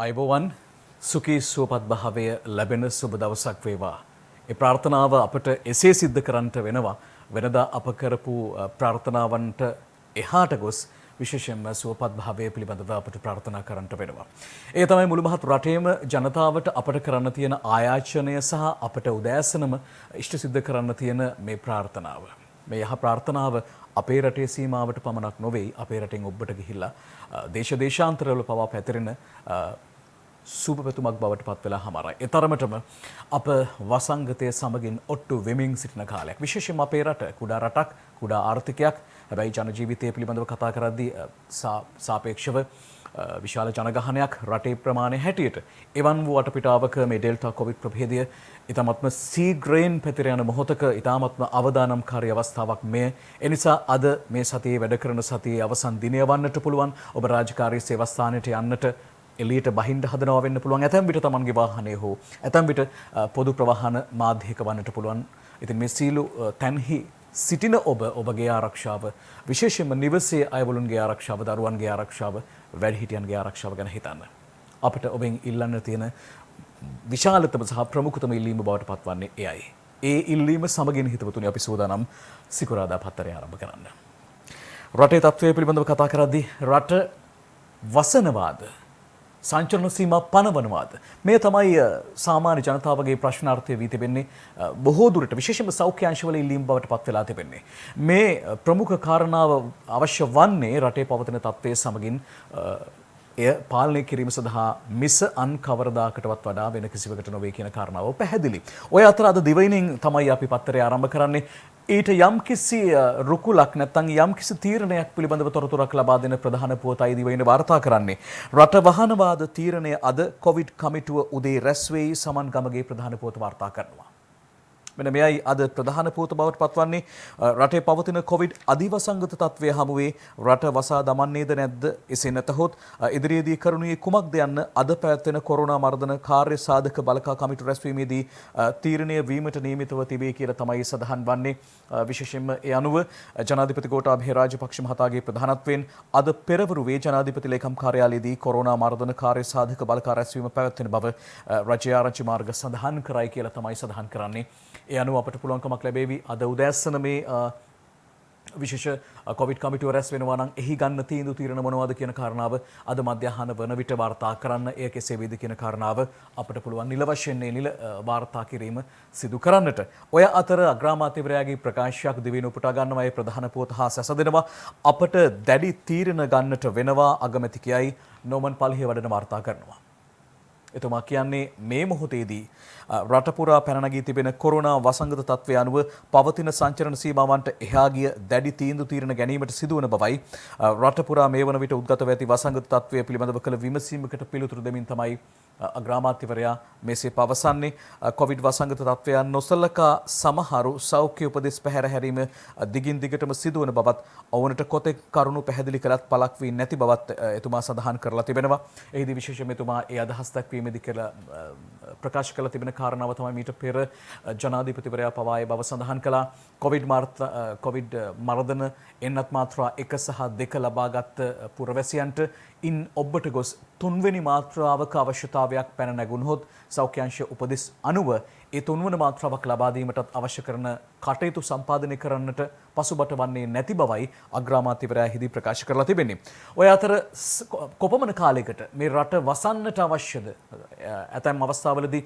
අයිබෝවන් සුඛී සුවපත් භාවය ලැබෙන සුබ දවසක් වේවා. ඒ ප්‍රාර්ථනාව අපට එසේ සිද්ධ කරන්නට වෙනවා. වෙනදා අප කරපු ප්‍රාර්ථනාවන්ට එහාට ගොස් විශේෂයෙන්ම සුවපත් භාවය පිළිබඳව අපට ප්‍රාර්ථනා කරන්නට වෙනවා. ඒ තමයි මුළු මහත් රටේම ජනතාවට අපට කරන්න තියෙන ආයාචනය සහ අපට උදෑසනම ඉෂ්ට සිද්ධ කරන්න තියෙන මේ ප්‍රාර්ථනාව. මේ යහ ප්‍රාර්ථනාව අපේ රටේ සීමාවට පමණක් නොවේ, අපේ රටෙන් ඔබට ගිහිල්ලා දේශ දේශාන්තරවල පවා පැතිරෙන සුබපැතුමක් බවට පත් වෙලා හමාරයි. ඒ තරමටම අප වසංගතය සමගින් ඔට්ටු වෙමින් සිටින කාලයක්. විශේෂයෙන්ම අපේ රට කුඩා රටක්, කුඩා ආර්ථිකයක්. හැබැයි ජන ජීවිතය පිළිබඳව කතා කරද්දී සාපේක්ෂව විශාල ජනගහනයක් රටේ ප්‍රමාණය හැටියට එවන් වූ වටපිටාවක මේ ඩෙල්ටා කොවිඩ් ප්‍රභේදය ඉතාමත්ම සීග්‍රයෙන් පැතිර යන මොහොතක ඉතාමත්ම අවදානම්කාරී අවස්ථාවක් මේ. එනිසා අද මේ සතියේ වැඩ කරන සතියේ අවසන් දිනය වන්නට පුළුවන්. ඔබ රාජකාරී සේවස්ථානයට යන්නට එළියට බහින්න හදනවා වෙන්න පුළුවන්. ඇතැම් විට තමන්ගේ වාහනේ හෝ ඇතැම් විට පොදු ප්‍රවාහන මාධ්‍යයක වන්නට පුළුවන්. ඉතින් මේ සීලු තැන්හි සිටින ඔබගේ ආරක්ෂාව, විශේෂයෙන්ම නිවසේ අයවලුන්ගේ ආරක්ෂාව, දරුවන්ගේ ආරක්ෂාව, වැඩිහිටියන්ගේ ආරක්ෂාව ගැන හිතන්න. අපිට ඔබෙන් ඉල්ලන්න තියෙන විශාලතම සහ ප්‍රමුඛතම ඉල්ලීම බවට පත්වන්නේ එයයි. ඒ ඉල්ලීම සමගින් හිතවතුනි අපි සූදානම් සිකුරාදා පත්තරය ආරම්භ කරන්න. රටේ තත්ත්වය පිළිබඳව කතා කරද්දී රට වසනවාද, සංචලන සීමා පනවනවාද? මේ තමයි සාමාන්‍ය ජනතාවගේ ප්‍රශ්නාර්ථය වී තිබෙන්නේ. බොහෝ දුරට විශේෂයෙන්ම සෞඛ්‍ය අංශවල ඉල්ලීම් බවට පත් වෙලා තිබෙන්නේ. මේ ප්‍රමුඛ කාරණාව අවශ්‍ය වන්නේ රටේ පවතින තත්ත්වයේ සමගින් එය පාලනය කිරීම සඳහා මිස අන් කවරදාකටවත් වඩා වෙන කිසිවකට නොවේ කියන කාරණාව පැහැදිලි. ඔය අතර අද දිවයිනින් තමයි අපි පත්තරය ආරම්භ කරන්නේ. ඊට යම්කිසි රුකුලක් නැත්නම් යම්කිසි තීරණයක් පිළිබඳව තොරතුරක් ලබා දෙන ප්‍රධාන පුවතයි දිවයින වාර්තා කරන්නේ. රට වහනවාද තීරණය අද කොවිඩ් කමිටුව උදේ රැස් වෙයි, සමන් ගමගේ ප්‍රධාන පුවත වාර්තා කරනවා. මෙන්න මෙයයි අද ප්‍රධාන පුවත බවට පත්වන්නේ. රටේ පවතින කොවිඩ් අධිවසංගත තත්ත්වය හමුවේ රට වසා දමන්නේද නැද්ද? එසේ නැතහොත් ඉදිරියේදී කරුණේ කුමක්ද යන්න අද පැවැත්වෙන කොරෝනා මර්ධන කාර්ය සාධක බලකා කමිටු රැස්වීමේදී තීරණය වීමට නියමිතව තිබේ කියලා තමයි සඳහන් වන්නේ. විශේෂයෙන්ම ඒ අනුව ජනාධිපති ගෝඨාභය රාජපක්ෂ මහතාගේ ප්‍රධානත්වයෙන් අද පෙරවරුවේ ජනාධිපති ලේකම් කාර්යාලයේදී කොරෝනා මර්ධන කාර්ය සාධක බලකා රැස්වීම පැවැත්වෙන බව රජය ආරංචි මාර්ග සඳහන් කරයි කියලා තමයි සඳහන් කරන්නේ. ඒ අනුව අපට පුළුවන්කමක් ලැබේවි අද උදෑසන මේ විශේෂ කොවිඩ් කමිටුව රැස් වෙනවා නම් එහි ගන්න තීන්දුව తీරන මොනවද කියන කාරණාව අද මධ්‍යහන වන විට වාර්තා කරන්න. එය කෙසේ වේද කියන කාරණාව අපට පුළුවන් නිල වශයෙන් නිල වාර්තා කිරීම සිදු කරන්නට. ඔය අතර අග්‍රාමාත්‍යවරයාගේ ප්‍රකාශයක් දිවින උපුටා ගන්නවා. ඒ ප්‍රධාන පුවත හා සැසදෙනවා. අපට දැඩි තීරණ ගන්නට වෙනවා අගමැති කියයි නෝමන් පල්හිය වඩන වාර්තා කරනවා. එතුමා කියන්නේ මේ මොහොතේදී රට පුරා පැන නැගී තිබෙන කොරෝනා වසංගත තත්ත්වය අනුව පවතින සංචරණ සීමාවන්ට එහා ගිය දැඩි තීන්දුව తీරන ගැනීමට සිදුවන බවයි. රට පුරා මේ වන විට උද්ගතව ඇති වසංගත තත්ත්වය පිළිබඳව කළ විමසීමකට පිළිතුරු දෙමින් තමයි අග්‍රාමාත්‍යවරයා මෙසේ පවසන්නේ. කොවිඩ් වසංගත තත්ත්වයන් නොසලකා සමහරු සෞඛ්‍ය උපදෙස් පැහැර හැරීම දිගින් දිගටම සිදුවන බවත්, ඔවුනට කොතෙක් කරුණු පැහැදිලි කළත් පළක් වී නැති බවත් එතුමා සඳහන් කරලා තිබෙනවා. එහිදී විශේෂයෙන්ම එතුමා ඒ අදහස් දක්වීමේදී කියලා ප්‍රකාශ කළ තිබෙන කාරණාව තමයි මීට පෙර ජනාධිපතිවරයා පවා ඒ බව සඳහන් කළා. කොවිඩ් මර්ධන එන්නත් මාත්‍රා 1 සහ 2 ලබාගත් පුරවැසියන්ට ඉන් ඔබට ගොස් 3 වෙනි මාත්‍රාවක අවශ්‍යතාවයක් පැන නැගුණහොත් සෞඛ්‍ය අංශ උපදෙස් අනුව ඒ 3 වන මාත්‍රාවක් ලබා දීමටත් අවශ්‍ය කරන කටයුතු සම්පාදනය කරන්නට පසුබට වන්නේ නැති බවයි අග්‍රාමාත්‍යවරයා හිදී ප්‍රකාශ කරලා තිබෙන්නේ. ඔය අතර කොපමණ කාලයකට මේ රට වසන්නට අවශ්‍යද? ඇතැම් අවස්ථාවලදී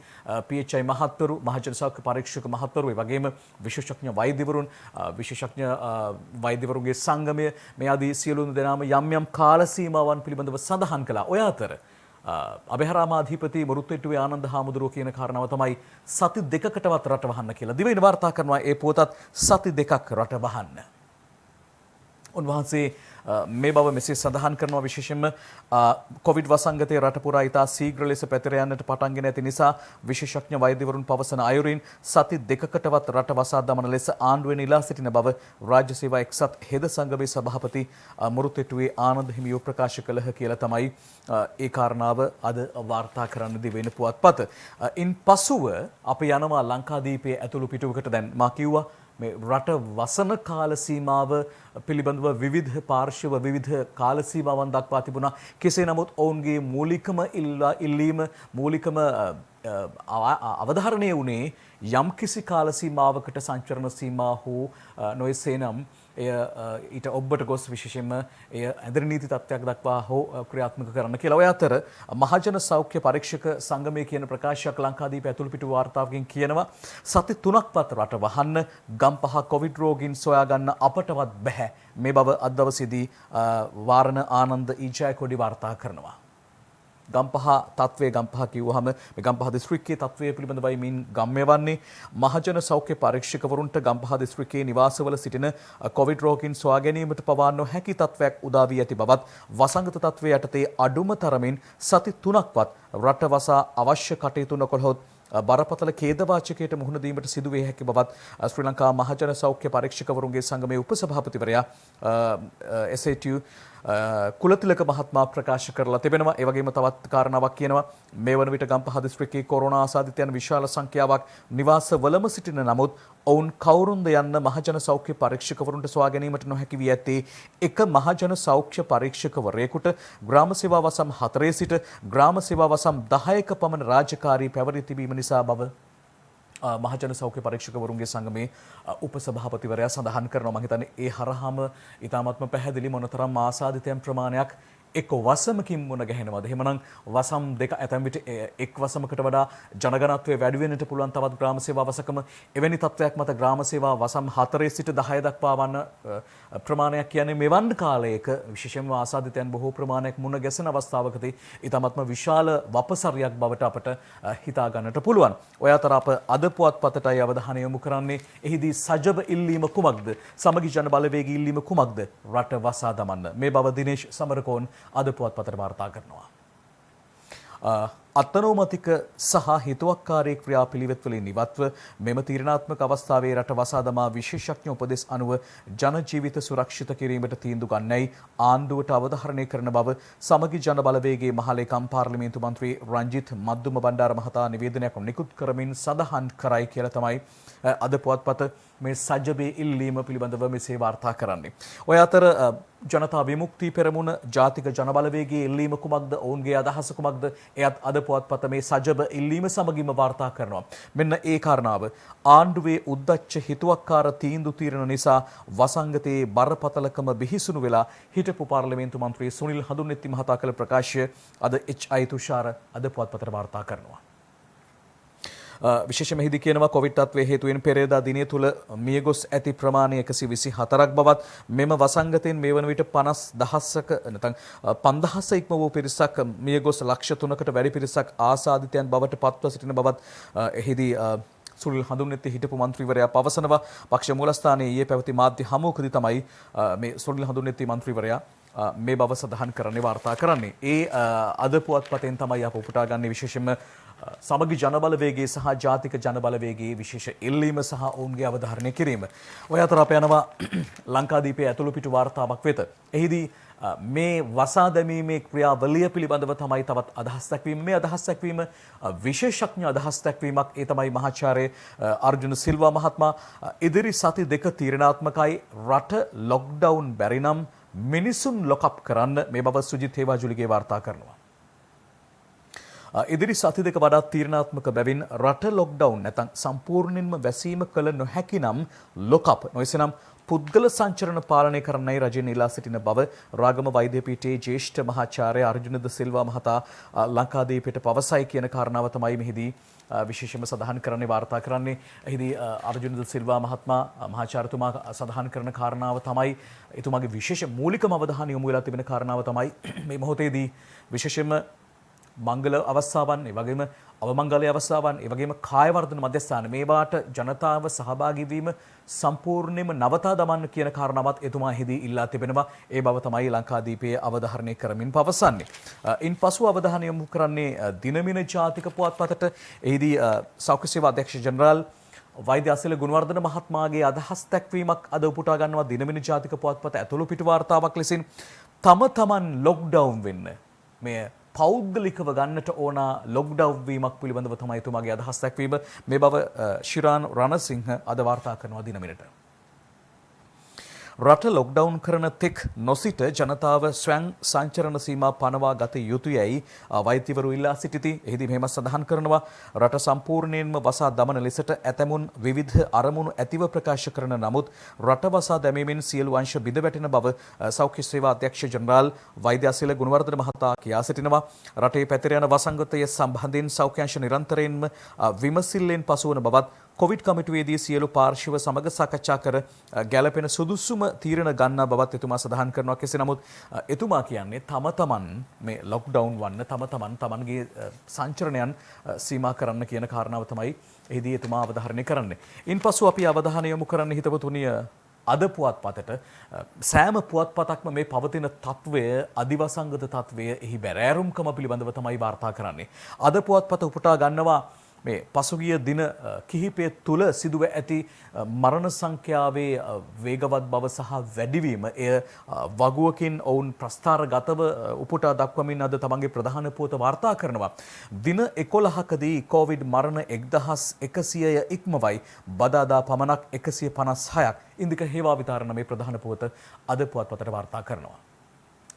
PHI මහත්වරු, මහජන සෞඛ්‍ය පරීක්ෂක මහත්වරු, ඒ වගේම විශේෂඥ වෛද්‍යවරුන්, විශේෂඥ වෛද්‍යවරුන්ගේ සංගමය මේ ආදී සියලුම දෙනාම යම් යම් කාල සීමාවන් පිළිබඳව සඳහන් කළා. ඔය අතර අභයරාමාධිපති මුරුත්තෙට්ටුවේ ආනන්ද හාමුදුරුවෝ කියන කාරණාව තමයි සති 2කටවත් රට වහන්න කියලා. දිවයින වාර්තා කරනවා ඒ පුවතත් සති 2ක් රට වහන්න. උන්වහන්සේ මේ බව මෙසේ සඳහන් කරනවා. විශේෂයෙන්ම කොවිඩ් වසංගතයේ රට පුරා ඉතා ශීඝ්‍ර ලෙස පැතිර යන්නට පටන්ගෙන ඇති නිසා විශේෂඥ වෛද්‍යවරුන් පවසන අයුරින් සති 2කටවත් රට වසා දමන ලෙස ආණ්ඩුවෙන් ඉල්ලා සිටින බව රාජ්‍ය සේවා එක්සත් හෙද සංගමේ සභාපති මුරුත්තෙට්ටුවේ ආනන්ද හිමියෝ ප්‍රකාශ කළහ කියලා තමයි ඒ කාරණාව අද වාර්තා කරන්න දිවෙන පුවත්පත. ඉන් පසුව අපි යනවා ලංකාදීපයේ ඇතුළු පිටුවකට. දැන් මා කිව්වා මේ රට වසන කාල සීමාව පිළිබඳව විවිධ පාර්ශව විවිධ කාල සීමාවන් දක්වා තිබුණා. කෙසේ නමුත් ඔවුන්ගේ මූලිකම ඉල්ලීම මූලිකම අවධාරණය වුණේ යම්කිසි කාල සීමාවකට සංචරණ සීමා හෝ නොයසේනම් එය ඊට ඔබට ගොස් විශේෂයෙන්ම එය ඇඳරි නීති තත්ත්වයක් දක්වා හෝ ක්‍රියාත්මක කරන්න කියලා. ඔය අතර මහජන සෞඛ්‍ය පරීක්ෂක සංගමය කියන ප්‍රකාශයක් ලංකාදීප ඇතුළුපිටු වාර්තාවකින් කියනවා සති 3ක්වත් රට වහන්න ගම්පහ කොවිඩ් රෝගීන් සොයාගන්න අපටවත් බැහැ. මේ බව අද දවසේදී වාරණ ආනන්ද ඊජයකොඩි වාර්තා කරනවා. ගම්පහ තත්වයේ ගම්පහ කිව්වහම මේ ගම්පහ දිස්ත්‍රික්කයේ තත්වයේ පිළිබඳවයි මින් ගම්යවන්නේ මහජන සෞඛ්‍ය පරීක්ෂකවරුන්ට ගම්පහ දිස්ත්‍රික්කයේ නිවාසවල සිටින කොවිඩ් රෝගීන් සොයා ගැනීමට පවා නොහැකි තත්වයක් උදා වී ඇති බවත් වසංගත තත්වයේ යටතේ අඩුම තරමින් සති 3ක්වත් රටවසා අවශ්‍ය කටයුතු නොකළහොත් බරපතල ඛේදවාචකයට මුහුණ දීමට සිදු වේ හැකි බවත් ශ්‍රී ලංකා මහජන සෞඛ්‍ය පරීක්ෂකවරුන්ගේ සංගමේ උපසභාපතිවරයා SATU කුලතිලක මහත්මයා ප්‍රකාශ කරලා තිබෙනවා. ඒ වගේම තවත් කාරණාවක් කියනවා මේ වන විට ගම්පහ දිස්ත්‍රික්කයේ කොරෝනා ආසාදිතයන් විශාල සංඛ්‍යාවක් නිවාසවලම සිටින නමුත් ඔවුන් කවුරුන්ද යන්න මහජන සෞඛ්‍ය පරීක්ෂකවරුන්ට සොයා ගැනීමට නොහැකි වී ඇත්තේ එක මහජන සෞඛ්‍ය පරීක්ෂකවරයෙකුට ග්‍රාම සේවා වසම් 4 සිට ග්‍රාම සේවා වසම් 10ක පමණ රාජකාරී පැවරී තිබීම නිසා බව මහජන සෞඛ්‍ය පරීක්ෂකවරුන්ගේ සංගමේ උපසභාපතිවරයා සඳහන් කරනවා. මම හිතන්නේ ඒ හරහාම ඊටාත්ම පැහැදිලි මොනතරම් ආසාදිතයන් ප්‍රමාණයක් එක් වසමකින් මුණ ගැහෙනවද? එහෙමනම් වසම් දෙක ඇතැම් විට එක් වසමකට වඩා ජනගණත්වය වැඩි වෙන්නට පුළුවන් තවත් ග්‍රාම සේවා වසකම එවැනි තත්ත්වයක් මත ග්‍රාම සේවා වසම් 4 සිට 10 දක්වා වන ප්‍රමාණයක් කියන්නේ මෙවන් කාලයක විශේෂයෙන්ම ආසාදිතයන් බොහෝ ප්‍රමාණයක් මුණ ගැසෙන අවස්ථාවකදී ඊටාත්ම විශාල වපසරියක් බවට අපට හිතා ගන්නට පුළුවන්. ඔය අතර අප අද පුවත්පතටයි අවධානය යොමු කරන්නේ එහිදී සජබ ඉල්ලීම කුමක්ද? සමගි ජන බලවේගී ඉල්ලීම කුමක්ද? රට වසා දමන්න. මේ බව දිනේෂ් සමරකෝන් අද පුවත්පතට වාර්තා කරනවා. අත්නෝමතික සහ හිතුවක්කාරී ක්‍රියාපිළිවෙත් වලින් ඉවත්ව මෙම තීරණාත්මක අවස්ථාවේ රට වසා දමා විශේෂඥ උපදෙස් අනුව ජන ජීවිත සුරක්ෂිත කිරීමට තීන්දුව ගන්නයි ආණ්ඩුවට අවධාරණය කරන බව සමගි ජන බලවේගයේ මහලේකම් පාර්ලිමේන්තු මන්ත්‍රී රංජිත් මද්දුම බණ්ඩාර මහතා නිවේදනයක් නිකුත් කරමින් සඳහන් කරයි කියලා තමයි අද පුවත්පත මේ සජ්ජබේ ඉල්ලීම පිළිබඳව මෙසේ වාර්තා කරන්නේ. ඔය අතර ජනතා විමුක්ති පෙරමුණ ජාතික ජනබලවේගයේ ඉල්ලීම කුමක්ද? ඔවුන්ගේ අදහස කුමක්ද? එයත් අද පුවත්පත මේ සජබ ඉල්ලීම සමගින්ම වාර්තා කරනවා. මෙන්න ඒ කාරණාව ආණ්ඩුවේ උද්දච්ච හිතුවක්කාර තීන්දුව తీරන නිසා වසංගතයේ බරපතලකම බිහිසුණු වෙලා හිටපු පාර්ලිමේන්තු මන්ත්‍රී සුනිල් හඳුන්නෙත්ති මහතා කළ ප්‍රකාශය අද HI තුෂාර අද පුවත්පතට වාර්තා කරනවා. විශේෂ මෙහිදී කියනවා කොවිඩ් තත්ත්වයේ හේතුවෙන් පෙරේදා දිනය තුල මියගොස් ඇති ප්‍රමාණය 124ක් බවත් මෙම වසංගතයෙන් මේ වන විට 50,000ක නැත්නම් 5000 ඉක්ම වූ පිරිසක් මියගොස් ලක්ෂ 3කට වැඩි පිරිසක් ආසාදිතයන් බවට පත්ව සිටින බවත් එහිදී සුනිල් හඳුන්නෙත්ති හිටපු මන්ත්‍රීවරයා පවසනවා. පක්ෂ මූලස්ථානයේ ඊයේ පැවති මාධ්‍ය හමුවකදී තමයි මේ සුනිල් හඳුන්නෙත්ති මන්ත්‍රීවරයා මේ බව සඳහන් කරන්නේ වාර්තා කරන්නේ. ඒ අද පුවත්පතෙන් තමයි අප උපුටා ගන්නේ විශේෂයෙන්ම සමගි ජනබලවේගයේ සහ ජාතික ජනබලවේගයේ විශේෂ ඉල්ලීම සහ ඔවුන්ගේ අවධාරණය කිරීම. ඔය අතර අප යනවා ලංකාදීපයේ ඇතුළුපිටු වාර්තාවක් වෙත. එහිදී මේ වසා දැමීමේ ක්‍රියාවලිය පිළිබඳව තමයි තවත් අදහස් දැක්වීම. මේ අදහස් දැක්වීම විශේෂඥ අදහස් දැක්වීමක්. ඒ තමයි මහාචාර්ය අර්ජුන සිල්වා මහත්මයා ඉදිරි සති දෙක තීරණාත්මකයි. රට ලොක්ඩවුන් බැරි නම් මිනිසුන් ලොකප් කරන්න. මේ බව සුජිත් හේවාජුලිගේ වාර්තා කරනවා. ඉදිරි සති දෙක වඩා තීරණාත්මක බැවින් රට ලොක්ඩවුන් නැත්නම් සම්පූර්ණයෙන්ම වැසීම කළ නොහැකි නම් ලොකප් නොයසනම් පුද්ගල සංචරණ පාලනය කරන්නයි රජයෙන් ඉල්ලා සිටින බව රාගම වෛද්‍ය පීඨයේ ජ්‍යෙෂ්ඨ මහාචාර්ය අර්ජුන ද සිල්වා මහතා ලංකාදීපයට පවසයි කියන කාරණාව තමයි මෙහිදී විශේෂයෙන්ම සඳහන් කරන්නේ වාර්තා කරන්නේ. එහිදී අර්ජුන ද සිල්වා මහත්මයා මහාචාර්යතුමා සඳහන් කරන කාරණාව තමයි එතුමාගේ විශේෂ මූලිකම අවධානය යොමු වෙලා තිබෙන කාරණාව තමයි මේ මොහොතේදී විශේෂයෙන්ම මංගල අවස්ථාවන්, ඒ වගේම අවමංගල අවස්ථාවන්, ඒ වගේම කාය වර්ධන මධ්‍යස්ථාන මේවාට ජනතාව සහභාගී වීම සම්පූර්ණයෙන්ම නවතා දමන්න කියන කාරණාවත් එතුමා එහිදී ඉල්ලා තිබෙනවා. ඒ බව තමයි ලංකාදීපයේ අවධාරණය කරමින් පවසන්නේ. ඉන්පසු අවධානය යොමු කරන්නේ දිනමින ජාතික පුවත්පතට. එහිදී සෞඛ්‍ය සේවා අධ්‍යක්ෂ ජෙනරාල් වෛද්‍ය අසිල ගුණවර්ධන මහත්මයාගේ අදහස් දැක්වීමක් අද උපුටා ගන්නවා දිනමින ජාතික පුවත්පත ඇතුළු පිටු වාර්තාවක් ලෙසින්. තම තමන් ලොක්ඩවුන් වෙන්න මේ පෞද්ගලිකව ගන්නට ඕන ලොක්ඩවුන් වීමක් පිළිබඳව තමයි එතුමාගේ අදහස් දැක්වීම. මේ බව ශිරාන් රණසිංහ අද වාර්තා කරනවා දින මිනිට. රට ලොක්ඩවුන් කරන තෙක් නොසිට ජනතාව ස්වයං සංචරණ සීමා පනවා ගත යුතුයයි වෛද්‍යවරු ඉල්ලා සිටිති. එහිදී මෙහෙම සඳහන් කරනවා රට සම්පූර්ණයෙන්ම වසා දමන ලෙසට ඇතැමුන් විවිධ අරමුණු ඇතිව ප්‍රකාශ කරන නමුත් රට වසා දැමීමෙන් සියලු අංශ බිඳ වැටෙන බව සෞඛ්‍ය සේවා අධ්‍යක්ෂ ජනරාල් වෛද්‍ය අසිල ගුණවර්ධන මහතා කියා සිටිනවා. රටේ පැතිර යන වසංගතය සම්බන්ධයෙන් සෞඛ්‍ය අංශ නිරන්තරයෙන්ම විමසිල්ලෙන් පසුවන බවත් කොවිඩ් කමිටුවේදී සියලු පාර්ශ්ව සමග සාකච්ඡා කර ගැළපෙන සුදුසුම තීරණ ගන්නා බවත් එතුමා සඳහන් කරනවා. කෙසේ නමුත් එතුමා කියන්නේ තම තමන් මේ ලොක්ඩවුන් වන්න තම තමන්ගේ සංචරණයන් සීමා කරන්න කියන කාරණාව තමයි එහිදී එතුමා අවධාරණය කරන්නේ. ඉන්පසු අපි අවධානය යොමු කරන්න හිතවතුනි අද පුවත්පතට සෑම පුවත්පතක්ම මේ පවතින තත්වය අදිවසංගත තත්වය එහි බැරෑරුම්කම පිළිබඳව තමයි වාර්තා කරන්නේ. අද පුවත්පත උපුටා ගන්නවා මේ පසුගිය දින කිහිපය තුළ සිදුව ඇති මරණ සංඛ්‍යාවේ වේගවත් බව සහ වැඩිවීම එය වගුවකින් ඔවුන් ප්‍රස්ථාරගතව උපුටා දක්වමින් අද තමන්ගේ ප්‍රධාන පුවත වාර්තා කරනවා. දින 11කදී කොවිඩ් මරණ 1100ය ඉක්මවයි බදාදා පමණක් 156ක් ඉන්දික හේවා විතරණ මේ ප්‍රධාන පුවත අද පුවත්පතට වාර්තා කරනවා.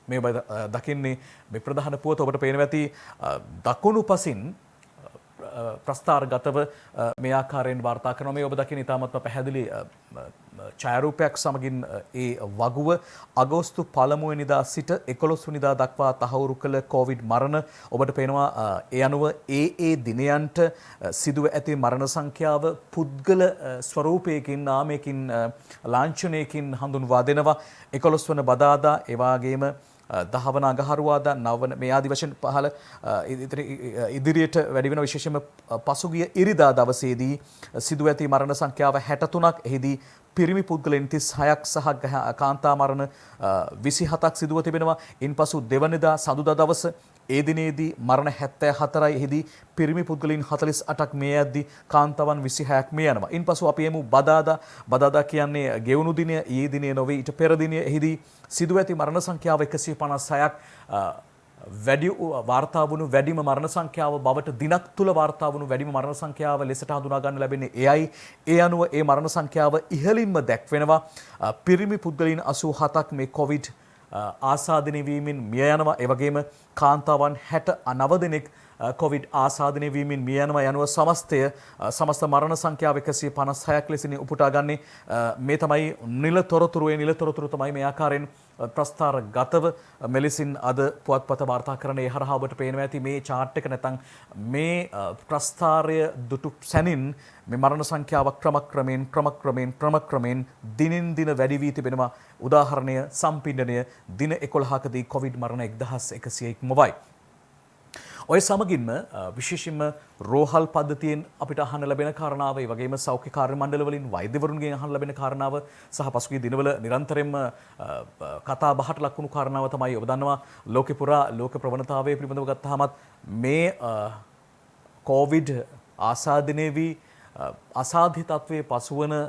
මේ දකින්නේ මේ ප්‍රධාන පුවත ඔබට පේනවා ඇති දකුණු පසින් ප්‍රස්ථාරගතව මේ ආකාරයෙන් වාර්තා කරනවා. මේ ඔබ දකින ඉතාමත්ම පැහැදිලි ඡායාරූපයක් සමගින් ඒ වගුව අගෝස්තු 1 වෙනිදා සිට 11 වෙනිදා දක්වා තහවුරු කළ කොවිඩ් මරණ ඔබට පේනවා. ඒ අනුව ඒ දිනයන්ට සිදුව ඇති මරණ සංඛ්‍යාව පුද්ගල ස්වරූපයකින් නාමයකින් ලාංඡනයකින් හඳුන්වා දෙනවා. 11 වන බදාදා ඒ වගේම 10 වන අඟහරුවාදා 9 වන මේ ආදි වශයෙන් පහළ ඉදිරියට වැඩි වෙන විශේෂයෙන්ම පසුගිය ඉරිදා දවසේදී සිදු ඇති මරණ සංඛ්‍යාව 63ක්. එහිදී පිරිමි පුද්ගලයන් 36ක් සහ කාන්තා මරණ 27ක් සිදුව තිබෙනවා. ඉන්පසු දෙවනදා සඳුදා දවස ඒ දිනේදී මරණ 74යි. එහිදී පිරිමි පුද්ගලයන් 48ක් මේ යද්දී කාන්තාවන් 26ක් මේ යනවා. ඉන්පසු අපි එමු බදාදා කියන්නේ ගෙවුණු දිනය. ඊයේ දිනේ නොවේ ඊට පෙර දිනය. එහිදී සිදුව ඇති මරණ සංඛ්‍යාව 156ක් වැඩි වාර්තා වුණු වැඩිම මරණ සංඛ්‍යාව බවට දිනක් තුල වාර්තා වුණු වැඩිම මරණ සංඛ්‍යාව ලෙසට හඳුනා ගන්න ලැබෙන්නේ එයයි. ඒ අනුව ඒ මරණ සංඛ්‍යාව ඉහළින්ම දැක්වෙනවා. පිරිමි පුද්ගලයන් 87ක් මේ කොවිඩ් ආසාදනය වීමෙන් මිය යනවා. ඒ වගේම කාන්තාවන් 69 දෙනෙක් කොවිඩ් ආසාදනය වීමෙන් මිය යනවා. යනුව සමස්ත මරණ සංඛ්‍යාව 156ක් ලෙසින් උපුටා ගන්නේ. මේ තමයි නිලතොරතුරු තමයි මේ ආකාරයෙන් ප්‍රස්ථාරගතව මෙලෙසින් අද පුවත්පත වාර්තා කරන ඒ හරහා ඔබට පේනවා ඇති මේ chart එක නැත්නම් මේ ප්‍රස්ථාරය දුටු සැනින් මේ මරණ සංඛ්‍යාව ක්‍රමක්‍රමයෙන් දිනින් දින වැඩි වී තිබෙනවා. උදාහරණය සම්පින්ඩනය දින 11කදී කොවිඩ් මරණ 1100 ඉක්මවයි. ඔය සමගින්ම විශේෂයෙන්ම රෝහල් පද්ධතියෙන් අපිට අහන්න ලැබෙන කාරණාව, ඒ වගේම සෞඛ්‍ය කාර්ය මණ්ඩල වලින් වෛද්‍යවරුන්ගෙන් අහන්න ලැබෙන කාරණාව සහ පසුගිය දිනවල නිරන්තරයෙන්ම කතා බහට ලක් වුණු කාරණාව තමයි ඔබ දන්නවා ලෝකෙ පුරා ලෝක ප්‍රවණතාවය පිළිබඳව ගත්තාමත් මේ කොවිඩ් ආසාදනය වී අසාධ්‍ය තත්වයේ පසුවන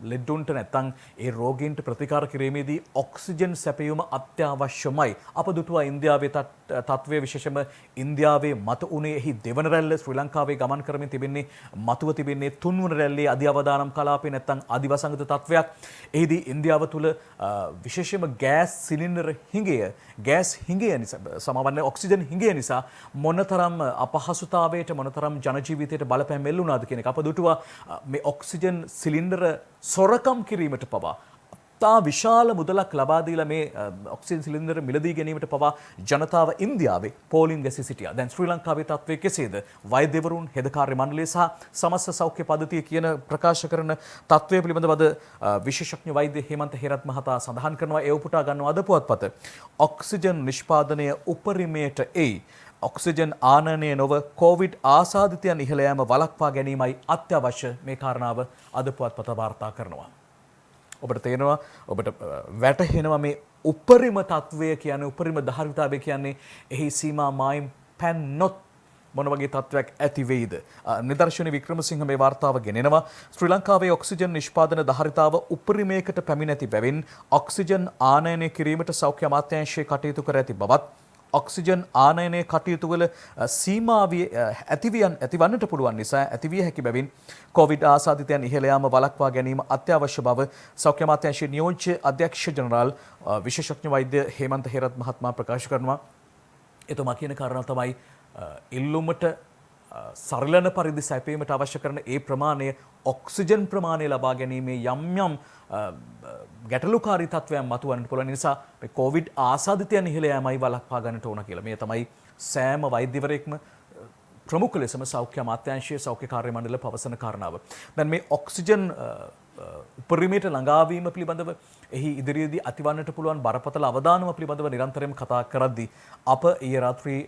ලෙඩුන්ට නැත්තම් ඒ රෝගීන්ට ප්‍රතිකාර කිරීමේදී ඔක්සිජන් සැපයීම අත්‍යවශ්‍යමයි. අප දුටුවා ඉන්දියාවේ තත්වය විශේෂම ඉන්දියාවේ මත උනේ එහි දෙවන රැල්ල ශ්‍රී ලංකාවේ ගමන් කරමින් තිබෙන්නේ මතුව තිබෙන්නේ තුන්වන රැල්ලේ අධි අවදානම් කලාපේ නැත්තම් අදිවසංගත තත්වයක්. එහිදී ඉන්දියාව තුළ විශේෂම ගෑස් සිලින්ඩර් හිඟය නිසා සමවන්නේ ඔක්සිජන් හිඟය නිසා මොනතරම් අපහසුතාවයට මොනතරම් ජන ජීවිතයට බලපෑම් එල්ලුණාද කියන එක අප දුටුවා. මේ ඔක්සිජන් සිලින්ඩර සොරකම් කිරීමට පවා තා විශාල මුදලක් ලබා දීලා මේ ඔක්සිජන් සිලින්ඩර මිලදී ගැනීමට පවා ජනතාව ඉන්දියාවේ පෝලිං ගැසී සිටියා. දැන් ශ්‍රී ලංකාවේ තත්ත්වය කෙසේද? වෛද්‍යවරුන්, හෙද කාර්ය මණ්ඩලය සහ සමස්ත සෞඛ්‍ය පද්ධතිය කියන ප්‍රකාශ කරන තත්ත්වය පිළිබඳව විශේෂඥ වෛද්‍ය හේමන්ත හේරත් මහතා සඳහන් කරනවා. ඒ උපුටා ගන්නවා අද පුවත්පත. ඔක්සිජන් නිෂ්පාදනය උපරිමයට එයි. ඔක්සිජන් ආනයනය නොව කොවිඩ් ආසාදිතයන් ඉහළ යාම වළක්වා ගැනීමයි අත්‍යවශ්‍ය. මේ කාරණාව අද පුවත්පත වාර්තා කරනවා. ඔබට තේරෙනවා, ඔබට වැටහෙනවා මේ උපරිම තත්වය කියන්නේ, උපරිම ධාරිතාවය කියන්නේ එහි සීමා මායිම් පැන්නොත් මොන වගේ තත්වයක් ඇති වෙයිද? නිදර්ශන වික්‍රමසිංහ මේ වාර්තාව ගෙනෙනවා. ශ්‍රී ලංකාවේ ඔක්සිජන් නිෂ්පාදන ධාරිතාව උපරිමයකට පැමිණ ඇති බැවින් ඔක්සිජන් ආනයනය කිරීමට සෞඛ්‍ය අමාත්‍යාංශය කටයුතු කර ඇති බවත් ඔක්සිජන් ආනයනයේ කටයුතු වල සීමාවිය ඇතිවන්නට පුළුවන් නිසා ඇතිවිය හැකි බැවින් කොවිඩ් ආසාදිතයන් ඉහළ යාම වළක්වා ගැනීම අත්‍යවශ්‍ය බව සෞඛ්‍ය අමාත්‍යාංශයේ නියෝජ්‍ය අධ්‍යක්ෂ ජනරාල් විශේෂඥ වෛද්‍ය හේමන්ත හේරත් මහත්මයා ප්‍රකාශ කරනවා. එතුමා කියන කාරණා තමයි ඉල්ලුමට සරලන පරිදි සැපීමට අවශ්‍ය කරන ඒ ප්‍රමාණය ඔක්සිජන් ප්‍රමාණය ලබා ගැනීමේ යම් ගැටලුකාරී තත්ත්වයන් මතුවන්නට පුළුවන් නිසා මේ කොවිඩ් ආසාදිතයන් ඉහළ යෑමයි වළක්වා ගන්නට ඕන කියලා. මේ තමයි සෑම වෛද්‍යවරයෙක්ම ප්‍රමුඛ ලෙසම සෞඛ්‍ය අමාත්‍යාංශයේ සෞඛ්‍ය කාර්ය මණ්ඩල පවසන කාරණාව. දැන් මේ ඔක්සිජන් උපරිමයට ළඟාවීම පිළිබඳව එහි ඉදිරියේදී ඇතිවන්නට පුළුවන් බරපතල අවදානම පිළිබඳව නිරන්තරයෙන් කතා කරද්දී අප ඊයේ රාත්‍රී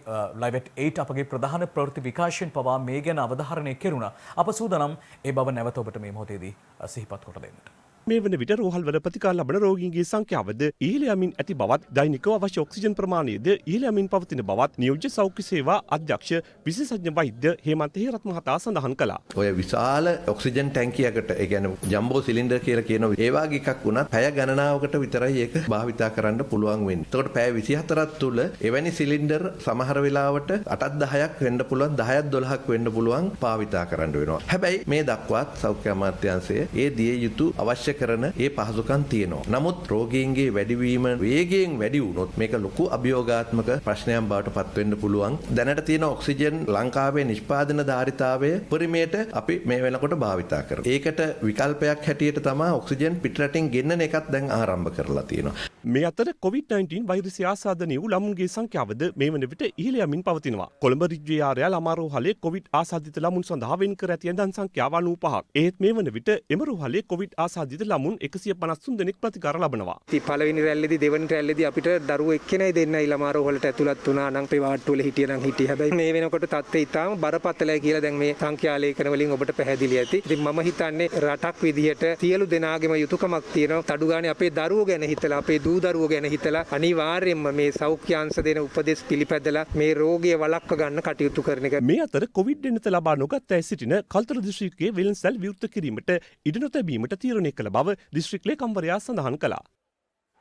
Live at 8 අපගේ ප්‍රධාන ප්‍රවෘත්ති විකාශයෙන් පවා මේ ගැන අවධාරණය කෙරුණා. අප සූදානම් ඒ බව නැවත ඔබට මේ මොහොතේදී සිහිපත් කොට දෙන්නට. මේ වන විට රෝහල්වල ප්‍රතිකාර ලබන රෝගීන්ගේ සංඛ්‍යාවද ඉහළ යමින් ඇති බවත් දෛනිකව අවශ්‍ය ඔක්සිජන් ප්‍රමාණයද ඉහළ යමින් පවතින බවත් නියෝජ්‍ය සෞඛ්‍ය සේවා අධ්‍යක්ෂ විශේෂඥ වෛද්‍ය හේමන්ත හේරත් මහතා සඳහන් කළා. ඔය විශාල ඔක්සිජන් ටැංකියකට ඒ කියන්නේ ජම්බෝ සිලින්ඩර් කියලා කියන ඒ වගේ එකක් වුණත් පැය ගණනාවකට විතරයි ඒක භාවිතා කරන්න පුළුවන් වෙන්නේ. එතකොට පැය 24ක් තුල එවැනි සිලින්ඩර් සමහර වෙලාවට 8ක් 10ක් වෙන්න පුළුවන් 10ක් 12ක් වෙන්න පුළුවන් භාවිතා කරන්න වෙනවා. හැබැයි මේ දක්වාත් සෞඛ්‍ය අමාත්‍යාංශයේ ඒ දිය යුතු අවශ්‍ය කරන ඒ පහසුකම් තියෙනවා. නමුත් රෝගීන්ගේ වැඩිවීම වේගයෙන් වැඩි වුණොත් මේක ලොකු අභියෝගාත්මක ප්‍රශ්නයක් බවට පත් වෙන්න පුළුවන්. දැනට තියෙන ඔක්සිජන් ලංකාවේ නිෂ්පාදන ධාරිතාවය පරිමේට අපි මේ වෙනකොට භාවිතා කරනවා. ඒකට විකල්පයක් හැටියට තමයි ඔක්සිජන් පිටරටින් ගෙන්නන එකත් දැන් ආරම්භ කරලා තියෙනවා. මේ අතර COVID-19 වෛරසය ආසාදනය වූ ළමුන්ගේ සංඛ්‍යාවද මේ වන විට ඉහළ යමින් පවතිනවා. කොළඹ රිජ්වේ ආරය ළමා රෝහලේ COVID ආසාදිත ළමුන් සඳහා වෙන් කර ඇති ඇඳන් සංඛ්‍යාව 95ක්. ඒත් මේ වන විට එම රෝහලේ COVID ආසාදිත ළමුන් 153 දෙනෙක් ප්‍රතිකාර ලබනවා. පළවෙනි රැල්ලේදී දෙවෙනි රැල්ලේදී අපිට දරුවෝ එක්කෙනයි දෙන්නයි ළමා රෝහලට ඇතුළත් වුණා නම් අපේ වාට්ටු වල හිටියනම් හිටියේ. හැබැයි මේ වෙනකොට තත්ත්වය ඉතාම බරපතලයි කියලා දැන් මේ සංඛ්‍යාලේඛන වලින් ඔබට පැහැදිලි ඇති. ඉතින් මම හිතන්නේ රටක් විදිහට සියලු දෙනාගේම යුතුයකමක් තියෙනවා. තඩු ගානේ අපේ දරුවෝ ගැන හිතලා අපේ දූ දරුවෝ ගැන හිතලා අනිවාර්යයෙන්ම මේ සෞඛ්‍යාංශ දෙන උපදෙස් පිළිපැදලා මේ රෝගය වළක්ව ගන්න කටයුතු කරන එක. මේ අතර කොවිඩ් එන්නත ලබා නොගත් අය සිටින කල්තර දිස්ත්‍රික්කයේ වෙළඳසැල් විවෘත කිරීමට ඉඩ නොතැබීමට තීරණය කළ බව දිස්ත්‍රික් ලේකම්වරයා සඳහන් කළා.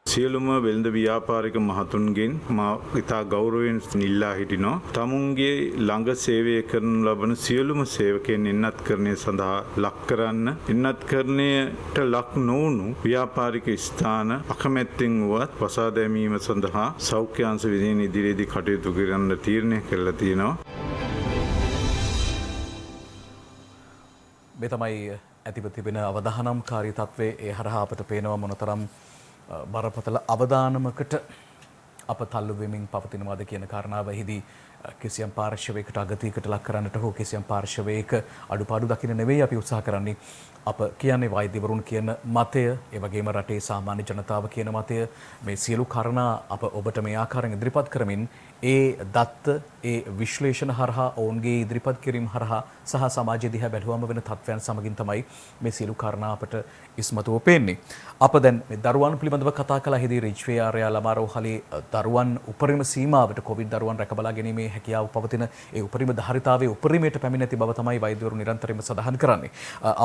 සියලුම වෙළඳ ව්‍යාපාරික මහතුන්ගෙන් මා ඉතා ගෞරවයෙන් ඉල්ලා හිටිනවා. තමුන්ගේ ළඟ සේවය කරනු ලබන සියලුම සේවකයන් එන්නත්කරණය සඳහා ලක් කරන්න. එන්නත්කරණයට ලක් නොවුණු ව්‍යාපාරික ස්ථාන අකමැත්තෙන් වුවත් වසා දැමීම සඳහා සෞඛ්‍යාංශ විසින් ඉදිරියේදී කටයුතු කරන්න තීරණය කළා තියෙනවා. මේ තමයි ඇතිව තිබෙන අවධානම්කාරී තත්ත්වයේ ඒ හරහා අපට පේනවා මොනතරම් බරපතල අවදානමකට අප තල්ලු වෙමින් පවතිනවාද කියන කාරණාව එහිදී කිසියම් පාර්ශවයකට අගතියකට ලක් කරන්නට හෝ කිසියම් පාර්ශවයක අඩුපාඩු දකින්න නෙවෙයි අපි උත්සාහ කරන්නේ. අප කියන්නේ වෛද්‍යවරුන් කියන මතය, ඒ වගේම රටේ සාමාන්‍ය ජනතාව කියන මතය, මේ සියලු කාරණා අප ඔබට මේ ආකාරයෙන් ඉදිරිපත් කරමින් ඒ දත්ත ඒ විශ්ලේෂණ හරහා ඔවුන්ගේ ඉදිරිපත් කිරීම හරහා සහ සමාජය දිහා බැලුවම වෙන තත්ත්වයන් සමගින් තමයි මේ සියලු කාරණා අපට ඉස්මතුව පේන්නේ. අප දැන් මේ දරුවන් පිළිබඳව කතා කළා. හිදී රිජ්වේ ආරය ළමා රෝහලේ දරුවන් උපරිම සීමාවට කොවිඩ් දරුවන් රැකබලා ගැනීමේ හැකියාව පවතින ඒ උපරිම ධාරිතාවයේ උපරිමයට පැමිණ ඇති බව තමයි වෛද්‍යවරු නිරන්තරයෙන්ම සඳහන් කරන්නේ.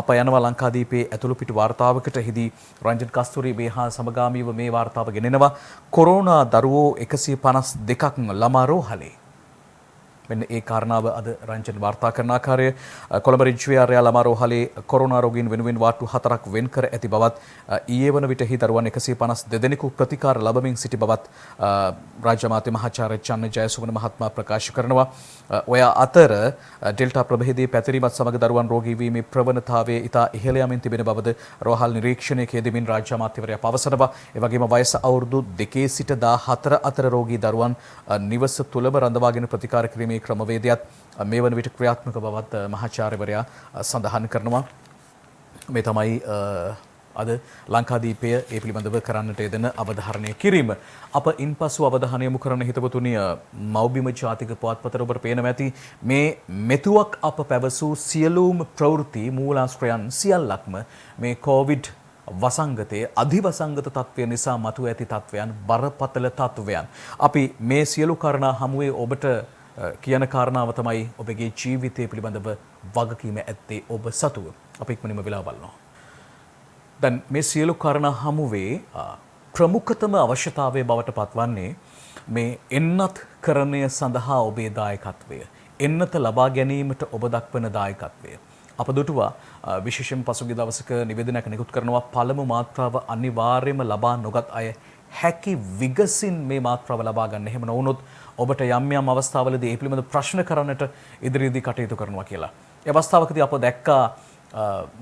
අප යනවා ලංකාදීපේ ඇතුළු පිට වාර්තාවකට හිදී රංජන් කස්තුරි මේ හා සමගාමීව මේ වාර්තාව ගෙනෙනවා. කොරෝනා දරුවෝ 152ක් ළමා රෝහලේ. මෙන්න ඒ කාරණාව අද රංජන් වාර්තා කරන ආකාරය. කොළඹ රිජ්වේ ආරය ළමා රෝහලේ කොරෝනා රෝගීන් වෙනුවෙන් වාට්ටු 4ක් වෙන් කර ඇති බවත් ඊයේ වන විටෙහි දරුවන් 152 දෙනෙකු ප්‍රතිකාර ලබමින් සිටි බවත් රාජ්‍ය අමාත්‍ය මහාචාර්ය චන්න ජයසුමන මහත්මයා ප්‍රකාශ කරනවා. ඔය අතර ඩෙල්ටා ප්‍රභේදයේ පැතිරීමත් සමග දරුවන් රෝගී වීමේ ප්‍රවණතාවය ඉතා ඉහළ යමින් තිබෙන බවද රෝහල් නිරීක්ෂණයක යෙදෙමින් රාජ්‍ය අමාත්‍යවරයා පවසනවා. ඒ වගේම වයස අවුරුදු 2 සිට 14 අතර රෝගී දරුවන් නිවස තුලම රඳවාගෙන ප්‍රතිකාර කිරීමේ ක්‍රමවේදයත් මේ වන විට ක්‍රියාත්මක බවත් මහාචාර්යවරයා සඳහන් කරනවා. මේ තමයි අද ලංකාදීපය ඒ පිළිබඳව කරන්නට යෙදෙන අවධාරණය කිරීම. අප ඉන්පසු අවධානය යොමු කරන හිතවතුනි මව්බිම ජාතික පුවත්පතට ඔබට පේනවා ඇති මේ මෙතුවක් අප පැවසූ සියලුම ප්‍රවෘත්ති මූලාශ්‍රයන් සියල්ලක්ම මේ කොවිඩ් වසංගතයේ අධිවසංගත තත්ත්වය නිසා මතුව ඇති තත්ත්වයන් බරපතල තත්ත්වයන්. අපි මේ සියලු කාරණා හමුවේ ඔබට කියන කාරණාව තමයි ඔබගේ ජීවිතය පිළිබඳව වගකීම ඇත්තේ ඔබ සතුව. අපි ඉක්මනින්ම වෙලා බලනවා. දැන් මේ සියලු කාරණා හමුවේ ප්‍රමුඛතම අවශ්‍යතාවය බවට පත්වන්නේ මේ එන්නත් කරණය සඳහා ඔබේ දායකත්වය, එන්නත ලබා ගැනීමට ඔබ දක්වන දායකත්වය. අප දුටුවා විශේෂයෙන් පසුගිය දවසක නිවේදනයක් නිකුත් කරනවා පළමු මාත්‍රාව අනිවාර්යයෙන්ම ලබා නොගත් අය හැකි විගසින් මේ මාත්‍රාව ලබා ගන්න. එහෙම නොවුනොත් ඔබට යම් යම් අවස්ථාවලදී ඒ පිළිබඳ ප්‍රශ්න කරන්නට ඉදිරියේදී කටයුතු කරනවා කියලා. ඒ අවස්ථාවකදී අප දැක්කා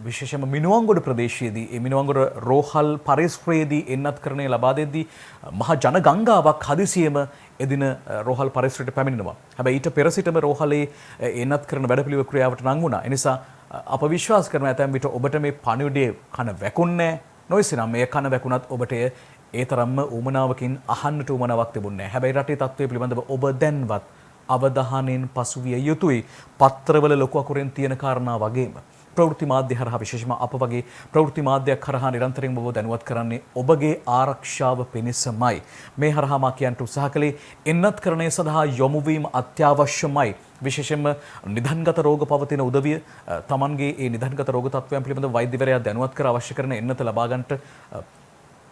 විශේෂයෙන්ම මිනුවන්ගොඩ ප්‍රදේශයේදී ඒ මිනුවන්ගොඩ රෝහල් පරිසරයේදී එන්නත් කරණය ලබා දෙද්දී මහ ජන ගංගාවක් හදිසියෙම එදින රෝහල් පරිසරයට පැමිණෙනවා. හැබැයි ඊට පෙර සිටම රෝහලේ එන්නත් කරන වැඩපිළිවෙල ක්‍රියාවට නං වුණා. ඒ නිසා අප විශ්වාස කරන ඇතැම් විට ඔබට මේ පණිවිඩය කන වැකුන්නේ නොයිසිනම් මේ කන වැකුණත් ඔබට ඒ තරම්ම උමනාවකින් අහන්නට උමනාවක් තිබුණේ නැහැ. හැබැයි රටේ තත්ත්වය පිළිබඳව ඔබ දැන්වත් අවධානයෙන් පසුවිය යුතුයි. පත්‍රවල ලොකු අකුරෙන් තියෙන කාරණා වගේම ප්‍රවෘත්ති මාධ්‍ය හරහා විශේෂම අප වගේ ප්‍රවෘත්ති මාධ්‍යයක් හරහා නිරන්තරයෙන් ඔබව දැනුවත් කරන්නේ ඔබගේ ආරක්ෂාව පිණිසමයි. මේ හරහා මා කියන්න උත්සාහ කළේ එන්නත් කරණය සඳහා යොමු වීම අත්‍යවශ්‍යමයි. විශේෂයෙන්ම නිධන්ගත රෝග පවතින උදවිය තමන්ගේ ඒ නිධන්ගත රෝග තත්ත්වයන් පිළිබඳව වෛද්‍යවරයා දැනුවත් කර අවශ්‍ය කරන එන්නත ලබා ගන්නට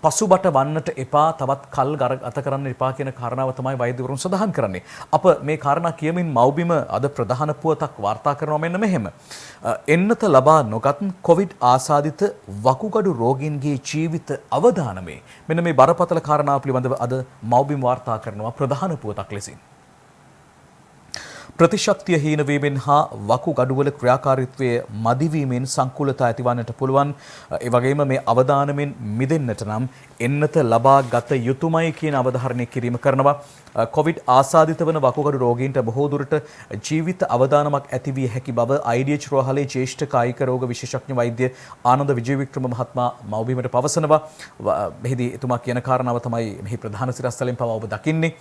පසුබට වන්නට එපා, තවත් කල් ගත කරන්න එපා කියන කාරණාව තමයි වෛද්‍යවරුන් සඳහන් කරන්නේ. අප මේ කාරණා කියමින් මව්බිම අද ප්‍රධාන පුවතක් වාර්තා කරනවා මෙන්න මෙහෙම. එන්නත ලබා නොගත් කොවිඩ් ආසාදිත වකුගඩු රෝගීන්ගේ ජීවිත අවදානමේ මෙන්න මේ බරපතල කාරණාව පිළිබඳව අද මව්බිම වාර්තා කරනවා ප්‍රධාන පුවතක් ලෙසින්. ප්‍රතිශක්තිය හීන වීමෙන් හා වකුගඩුවල ක්‍රියාකාරීත්වයේ මදිවීමෙන් සංකූලතා ඇතිවන්නට පුළුවන්. ඒ වගේම මේ අවදානමෙන් මිදෙන්නට නම් එන්නත ලබා ගත යුතුමයි කියන අවධාරණය කිරීම කරනවා. කොවිඩ් ආසාදිත වන වකුගඩු රෝගීන්ට බොහෝ දුරට ජීවිත අවදානමක් ඇති විය හැකි බව IDH රෝහලේ ජ්‍යෙෂ්ඨ කායික රෝග විශේෂඥ වෛද්‍ය ආනන්ද විජේවික්‍රම මහත්මයා මව්බිමට පවසනවා. මෙහිදී එතුමා කියන කාරණාව තමයි මෙහි ප්‍රධාන සිරස්තලෙන් පවා ඔබ දකින්නේ.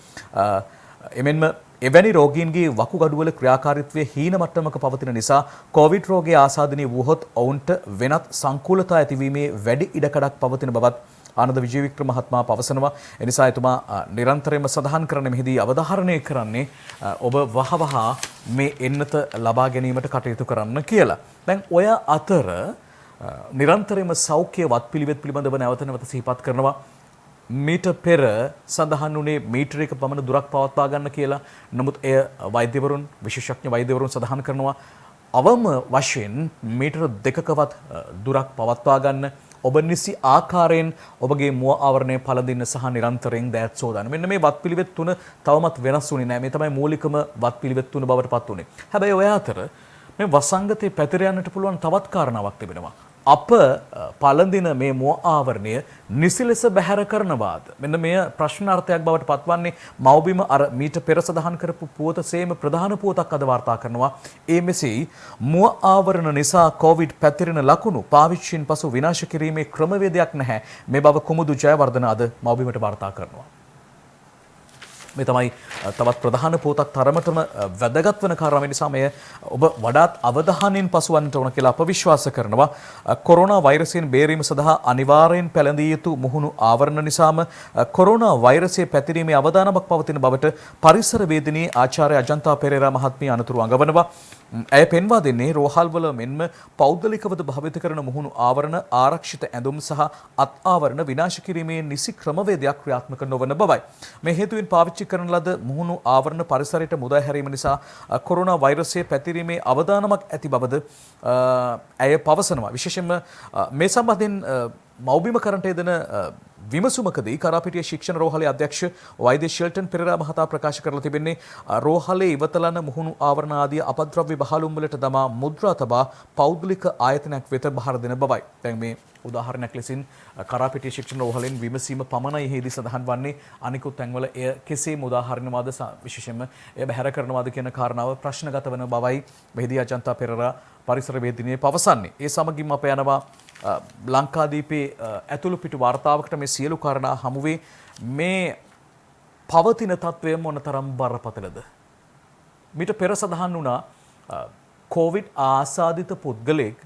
එමෙන්ම එවැනි රෝගීන්ගේ වකුගඩුවල ක්‍රියාකාරීත්වය හීන මට්ටමක පවතින නිසා කොවිඩ් රෝගයේ ආසාදනය වුවහොත් ඔවුන්ට වෙනත් සංකූලතා ඇතිවීමේ වැඩි ඉඩකඩක් පවතින බවත් ආනන්ද විජේවික්‍රම මහත්මයා පවසනවා. එනිසා එතුමා නිරන්තරයෙන්ම සඳහන් කරන මෙහිදී අවධාරණය කරන්නේ ඔබ වහවහ මේ එන්නත ලබා ගැනීමට කටයුතු කරන්න කියලා. දැන් ඔය අතර නිරන්තරයෙන්ම සෞඛ්‍ය වත්පිළිවෙත් පිළිබඳව නැවත නැවත සිහිපත් කරනවා. මීට පෙර සඳහන් වුණේ මීටරයක පමණ දුරක් පවත්වා ගන්න කියලා. නමුත් එය වෛද්‍යවරුන් විශේෂඥ වෛද්‍යවරුන් සඳහන් කරනවා අවම වශයෙන් මීටර 2කවත් දුරක් පවත්වා ගන්න. ඔබ නිසි ආකාරයෙන් ඔබගේ මුව ආවරණය පළඳින්න සහ නිරන්තරයෙන් දෑත් සෝදන්න. මෙන්න මේ වත්පිළිවෙත් තුන තවමත් වෙනස් වුණේ නැහැ. මේ තමයි මූලිකම වත්පිළිවෙත් තුන බවට පත් වුණේ. හැබැයි ඔය අතර මේ වසංගතේ පැතිර යන්නට පුළුවන් තවත් කාරණාවක් තිබෙනවා. අප පළඳින මේ මුව ආවරණය නිසි ලෙස බැහැර කරනවාද? මෙන්න මෙය ප්‍රශ්නාර්ථයක් බවට පත්වන්නේ මව්බිම අර මීට පෙර සඳහන් කරපු පුවතසේම ප්‍රධාන පුවතක් අද වාර්තා කරනවා. ඒ මෙසේ මුව ආවරණ නිසා කොවිඩ් පැතිරෙන ලකුණු පාවිච්චියෙන් පසු විනාශ කිරීමේ ක්‍රමවේදයක් නැහැ. මේ බව කුමුදු ජයවර්ධන අද මව්බිමට වාර්තා කරනවා. මේ තමයි තවත් ප්‍රධාන පුවතක් තරමටම වැදගත් වන කාරණාව නිසා මෙය ඔබ වඩාත් අවධානයෙන් පසුවන්නට ඕන කියලා අප විශ්වාස කරනවා. කොරෝනා වෛරසයෙන් බේරීම සඳහා අනිවාර්යෙන් පැළඳිය යුතු මුහුණු ආවරණ නිසාම කොරෝනා වෛරසයේ පැතිරීමේ අවදානමක් පවතින බවට පරිසරවේදිනී ආචාර්ය අජන්තා පෙරේරා මහත්මිය අනතුරු අඟවනවා. ඇය පෙන්වා දෙන්නේ රෝහල්වල මෙන්ම පෞද්ගලිකවද භාවිත කරන මුහුණු ආවරණ ආරක්ෂිත ඇඳුම් සහ අත් ආවරණ විනාශ කිරීමේ නිසි ක්‍රමවේදයක් ක්‍රියාත්මක නොවන බවයි. මේ හේතුවෙන් පාවිච්චි කරන ලද මුහුණු ආවරණ පරිසරයට මුදා හැරීම නිසා කොරෝනා වෛරසයේ පැතිරීමේ අවදානමක් ඇති බවද ඇය පවසනවා. විශේෂයෙන්ම මේ සම්බන්ධයෙන් මව්බිම කරන්ට යෙදෙන විමසුමකදී කරාපිටිය ශික්ෂණ රෝහලේ අධ්‍යක්ෂ වෛද්‍ය ෂෙල්ටන් පෙරේරා මහතා ප්‍රකාශ කරලා තිබෙන්නේ රෝහලේ ඉවතලන මුහුණු ආවරණ ආදී අපද්‍රව්‍ය බහලුම් වලට දමා මුද්‍රා තබා පෞද්ගලික ආයතනයක් වෙත බහර දෙන බවයි. දැන් මේ උදාහරණයක් ලෙසින් කරාපිටිය ශික්ෂණ රෝහලෙන් විමසීම පමණයි හේදී සඳහන් වන්නේ. අනිකුත් තැන්වල එය කෙසේම උදාහරණවාද විශේෂයෙන්ම එය බැහැර කරනවාද කියන කාරණාව ප්‍රශ්නගත වන බවයි මෙහිදී අජන්තා පෙරේරා පරිසරවේදිනිය පවසන්නේ. ඒ සමගින්ම අප යනවා ලංකාදීපේ ඇතුළු පිටු වාර්තාවකට මේ සියලු කාරණා හමුවේ මේ පවතින තත්ත්වය මොනතරම් බරපතලද? මීට පෙර සඳහන් වුණා කොවිඩ් ආසාදිත පුද්ගලයෙක්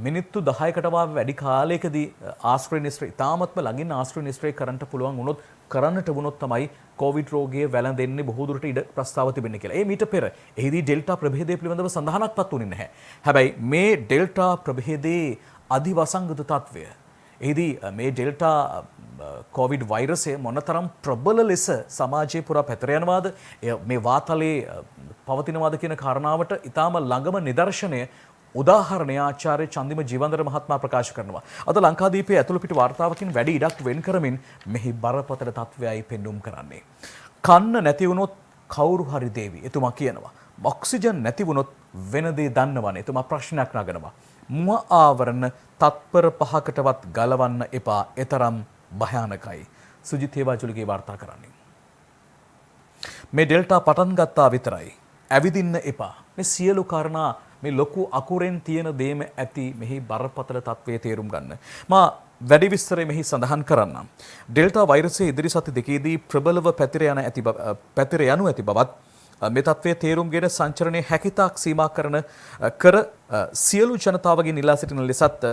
මිනිත්තු 10කට වැඩි කාලයකදී ආශ්‍රය නිශ්‍රය ඉතාමත්ම ළඟින් ආශ්‍රය නිශ්‍රය කරන්නට පුළුවන් වුණොත් කරන්නට වුණොත් තමයි කොවිඩ් රෝගය වැළඳෙන්නේ බොහෝ දුරට ඉඩ ප්‍රස්තාව තිබෙන්නේ කියලා. ඒ මීට පෙර එහිදී ඩෙල්ටා ප්‍රභේදය පිළිබඳව සඳහනක්වත් වුණේ නැහැ. හැබැයි මේ ඩෙල්ටා ප්‍රභේදයේ අධිවසංගත තත්වය එහිදී මේ ඩෙල්ටා කොවිඩ් වෛරසය මොනතරම් ප්‍රබල ලෙස සමාජයේ පුරා පැතිර යනවාද මේ වාතලේ පවතිනවාද කියන කාරණාවට ඊටාම ළඟම නිදර්ශනය උදාහරණය ආචාර්ය චන්දිම ජීවන්දර මහත්මයා ප්‍රකාශ කරනවා. අද ලංකාදීපයේ ඇතුළු පිට වාර්තාවකින් වැඩි ඉඩක් වෙන් කරමින් මෙහි බරපතල තත්වයයි පෙන්눔 කරන්නේ. කන්න නැති වුණොත් කවුරු හරි දේවි. එතුමා කියනවා. ඔක්සිජන් නැති වුණොත් වෙන දේ දන්නවනේ. එතුමා ප්‍රශ්නයක් නගනවා. මුව ආවරණ තත්පර 5කටවත් ගලවන්න එපා. එතරම් භයානකයි. සුජිත් හේවාජුලිගේ වාර්තා කරන්නේ. මේ ඩෙල්ටා පටන් ගත්තා විතරයි. ඇවිදින්න එපා. මේ සියලු කාරණා මේ ලොකු අකුරෙන් තියෙන දේම ඇති මෙහි බරපතල තත්වයේ තේරුම් ගන්න. මා වැඩි විස්තරය මෙහි සඳහන් කරන්නම්. ඩෙල්ටා වෛරසය ඉදිරි සති දෙකේදී ප්‍රබලව පැතිර යනු ඇති බවත් මේ තත්වයේ තේරුම්ගෙන සංචරණයේ හැකිතාක් සීමා කර සියලු ජනතාවගෙන් ඉල්ලා සිටින ලෙසත්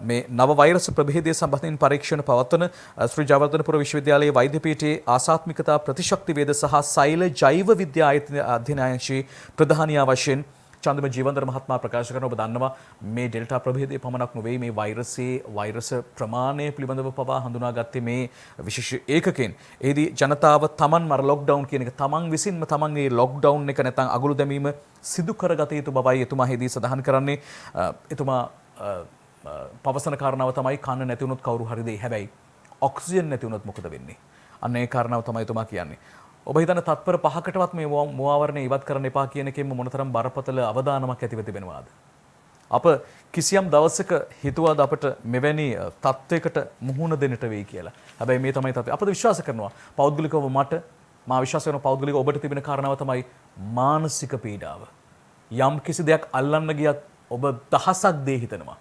මේ නව වෛරස් ප්‍රභේදය සම්බන්ධයෙන් පරීක්ෂණ පවත්වන ශ්‍රී ජයවර්ධනපුර විශ්වවිද්‍යාලයේ වෛද්‍ය පීඨයේ ආසාත්මිකතා ප්‍රතිශක්ති වේද සහ සෛල ජෛව විද්‍යා අධ්‍යනාංශයේ ප්‍රධානියා වශයෙන් චන්දිම ජීවන්දර මහත්මයා ප්‍රකාශ කරන ඔබ දන්නවා මේ ඩෙල්ටා ප්‍රභේදය පමණක් නොවේ මේ වෛරස් ප්‍රමාණය පිළිබඳව පවා හඳුනාගත්තේ මේ විශේෂ ඒකකෙන්. එහිදී ජනතාව තමන් මර ලොක්ඩවුන් කියන එක තමන් විසින්ම තමන්ගේ ලොක්ඩවුන් එක නැත්නම් අගුළු දැමීම සිදු කරගත යුතු බවයි එතුමා හෙදී සඳහන් කරන්නේ. එතුමා පවසන කාරණාව තමයි කන්න නැති වුණොත් කවුරු හරි දෙයි. හැබැයි ඔක්සිජන් නැති වුණොත් මොකද වෙන්නේ? අන්න ඒ කාරණාව තමයි එතුමා කියන්නේ. ඔබ හිතන තත්පර 5කටවත් මේ මුවාවරණය ඉවත් කරන්න එපා කියන එකෙන්ම මොනතරම් බරපතල අවදානමක් ඇතිව තිබෙනවාද? අප කිසියම් දවසක හිතුවාද අපට මෙවැනි තත්වයකට මුහුණ දෙන්නට වෙයි කියලා. හැබැයි මේ තමයි තත්ත්වය. අපද විශ්වාස කරනවා පෞද්ගලිකව මා විශ්වාස කරන පෞද්ගලිකව ඔබට තිබෙන කාරණාව තමයි මානසික පීඩාව. යම් කිසි දෙයක් අල්ලන්න ගියත් ඔබ දහසක් දේ හිතනවා.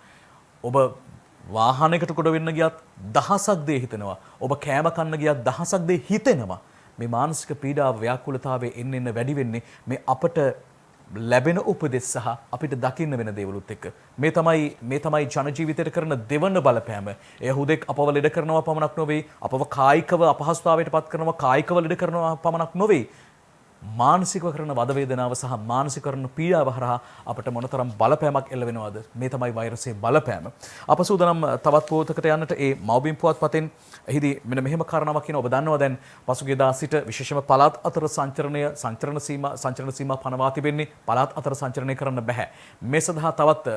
ඔබ වාහනයකට කොට වෙන්න ගියත් දහසක් දේ හිතනවා. ඔබ කෑම කන්න ගියත් දහසක් දේ හිතෙනවා. මේ මානසික පීඩාව ව්‍යාකූලතාවයේ එන්න වැඩි වෙන්නේ මේ අපට ලැබෙන උපදෙස් සහ අපිට දකින්න වෙන දේවලුත් එක්ක. මේ තමයි ජන ජීවිතයට කරන දෙවන බලපෑම. එය හුදෙක් අපව ලෙඩ කරනවා පමණක් නොවේ, අපව කායිකව අපහසුතාවයට පත් කරනවා, කායිකව ලෙඩ කරනවා පමණක් නොවේ. මානසිකව කරන වද වේදනාව සහ මානසික කරන පීඩාව හරහා අපට මොනතරම් බලපෑමක් එල්ල වෙනවද? මේ තමයි වෛරසයේ බලපෑම. අප සූදානම් තවත් පුවතකට යන්නට ඒ මව්බිම් පුවත්පතෙන් එහිදී මෙන්න මෙහෙම කාරණාවක් කියන ඔබ දන්නවා දැන් පසුගියදා සිට විශේෂම පළාත් අතර සංචරණ සීමා පනවා තිබෙන්නේ. පළාත් අතර සංචරණය කරන්න බෑ. මේ සඳහා තවත්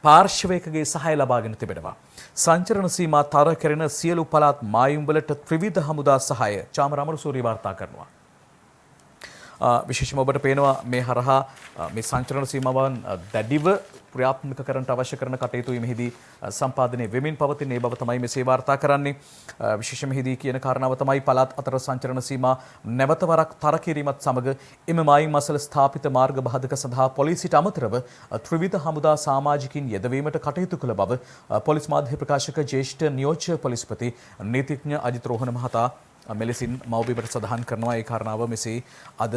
පාර්ශවයකගේ සහාය ලබාගෙන තිබෙනවා. සංචරණ සීමා තර කෙරෙන සියලු පළාත් මායිම්වලට ත්‍රිවිධ හමුදා සහාය චාමර අමරසූරිය වාර්තා කරනවා. විශේෂම ඔබට පේනවා මේ හරහා මේ සංචරණ සීමාවන් දැඩිව ක්‍රියාත්මක කරන්නට අවශ්‍ය කරන කටයුතු මෙහිදී සම්පාදනය වෙමින් පවතින ඒ බව තමයි මෙසේ වාර්තා කරන්නේ. විශේෂම මෙහිදී කියන කාරණාව තමයි පළාත් අතර සංචරණ සීමා නැවත වරක් තර කිරීමත් සමග එම මායිම් මසල ස්ථාපිත මාර්ග බාධක සඳහා පොලිසියට අමතරව ත්‍රිවිධ හමුදා සමාජිකින් යෙදවීමට කටයුතු කළ බව පොලිස් මාධ්‍ය ප්‍රකාශක ජ්‍යෙෂ්ඨ නියෝජ්‍ය පොලිස්පති නීතිඥ අජිත් රෝහණ මහතා මෙලෙසින් මව්බිමට සඳහන් කරනවා. ඒ කාරණාව මෙසේ අද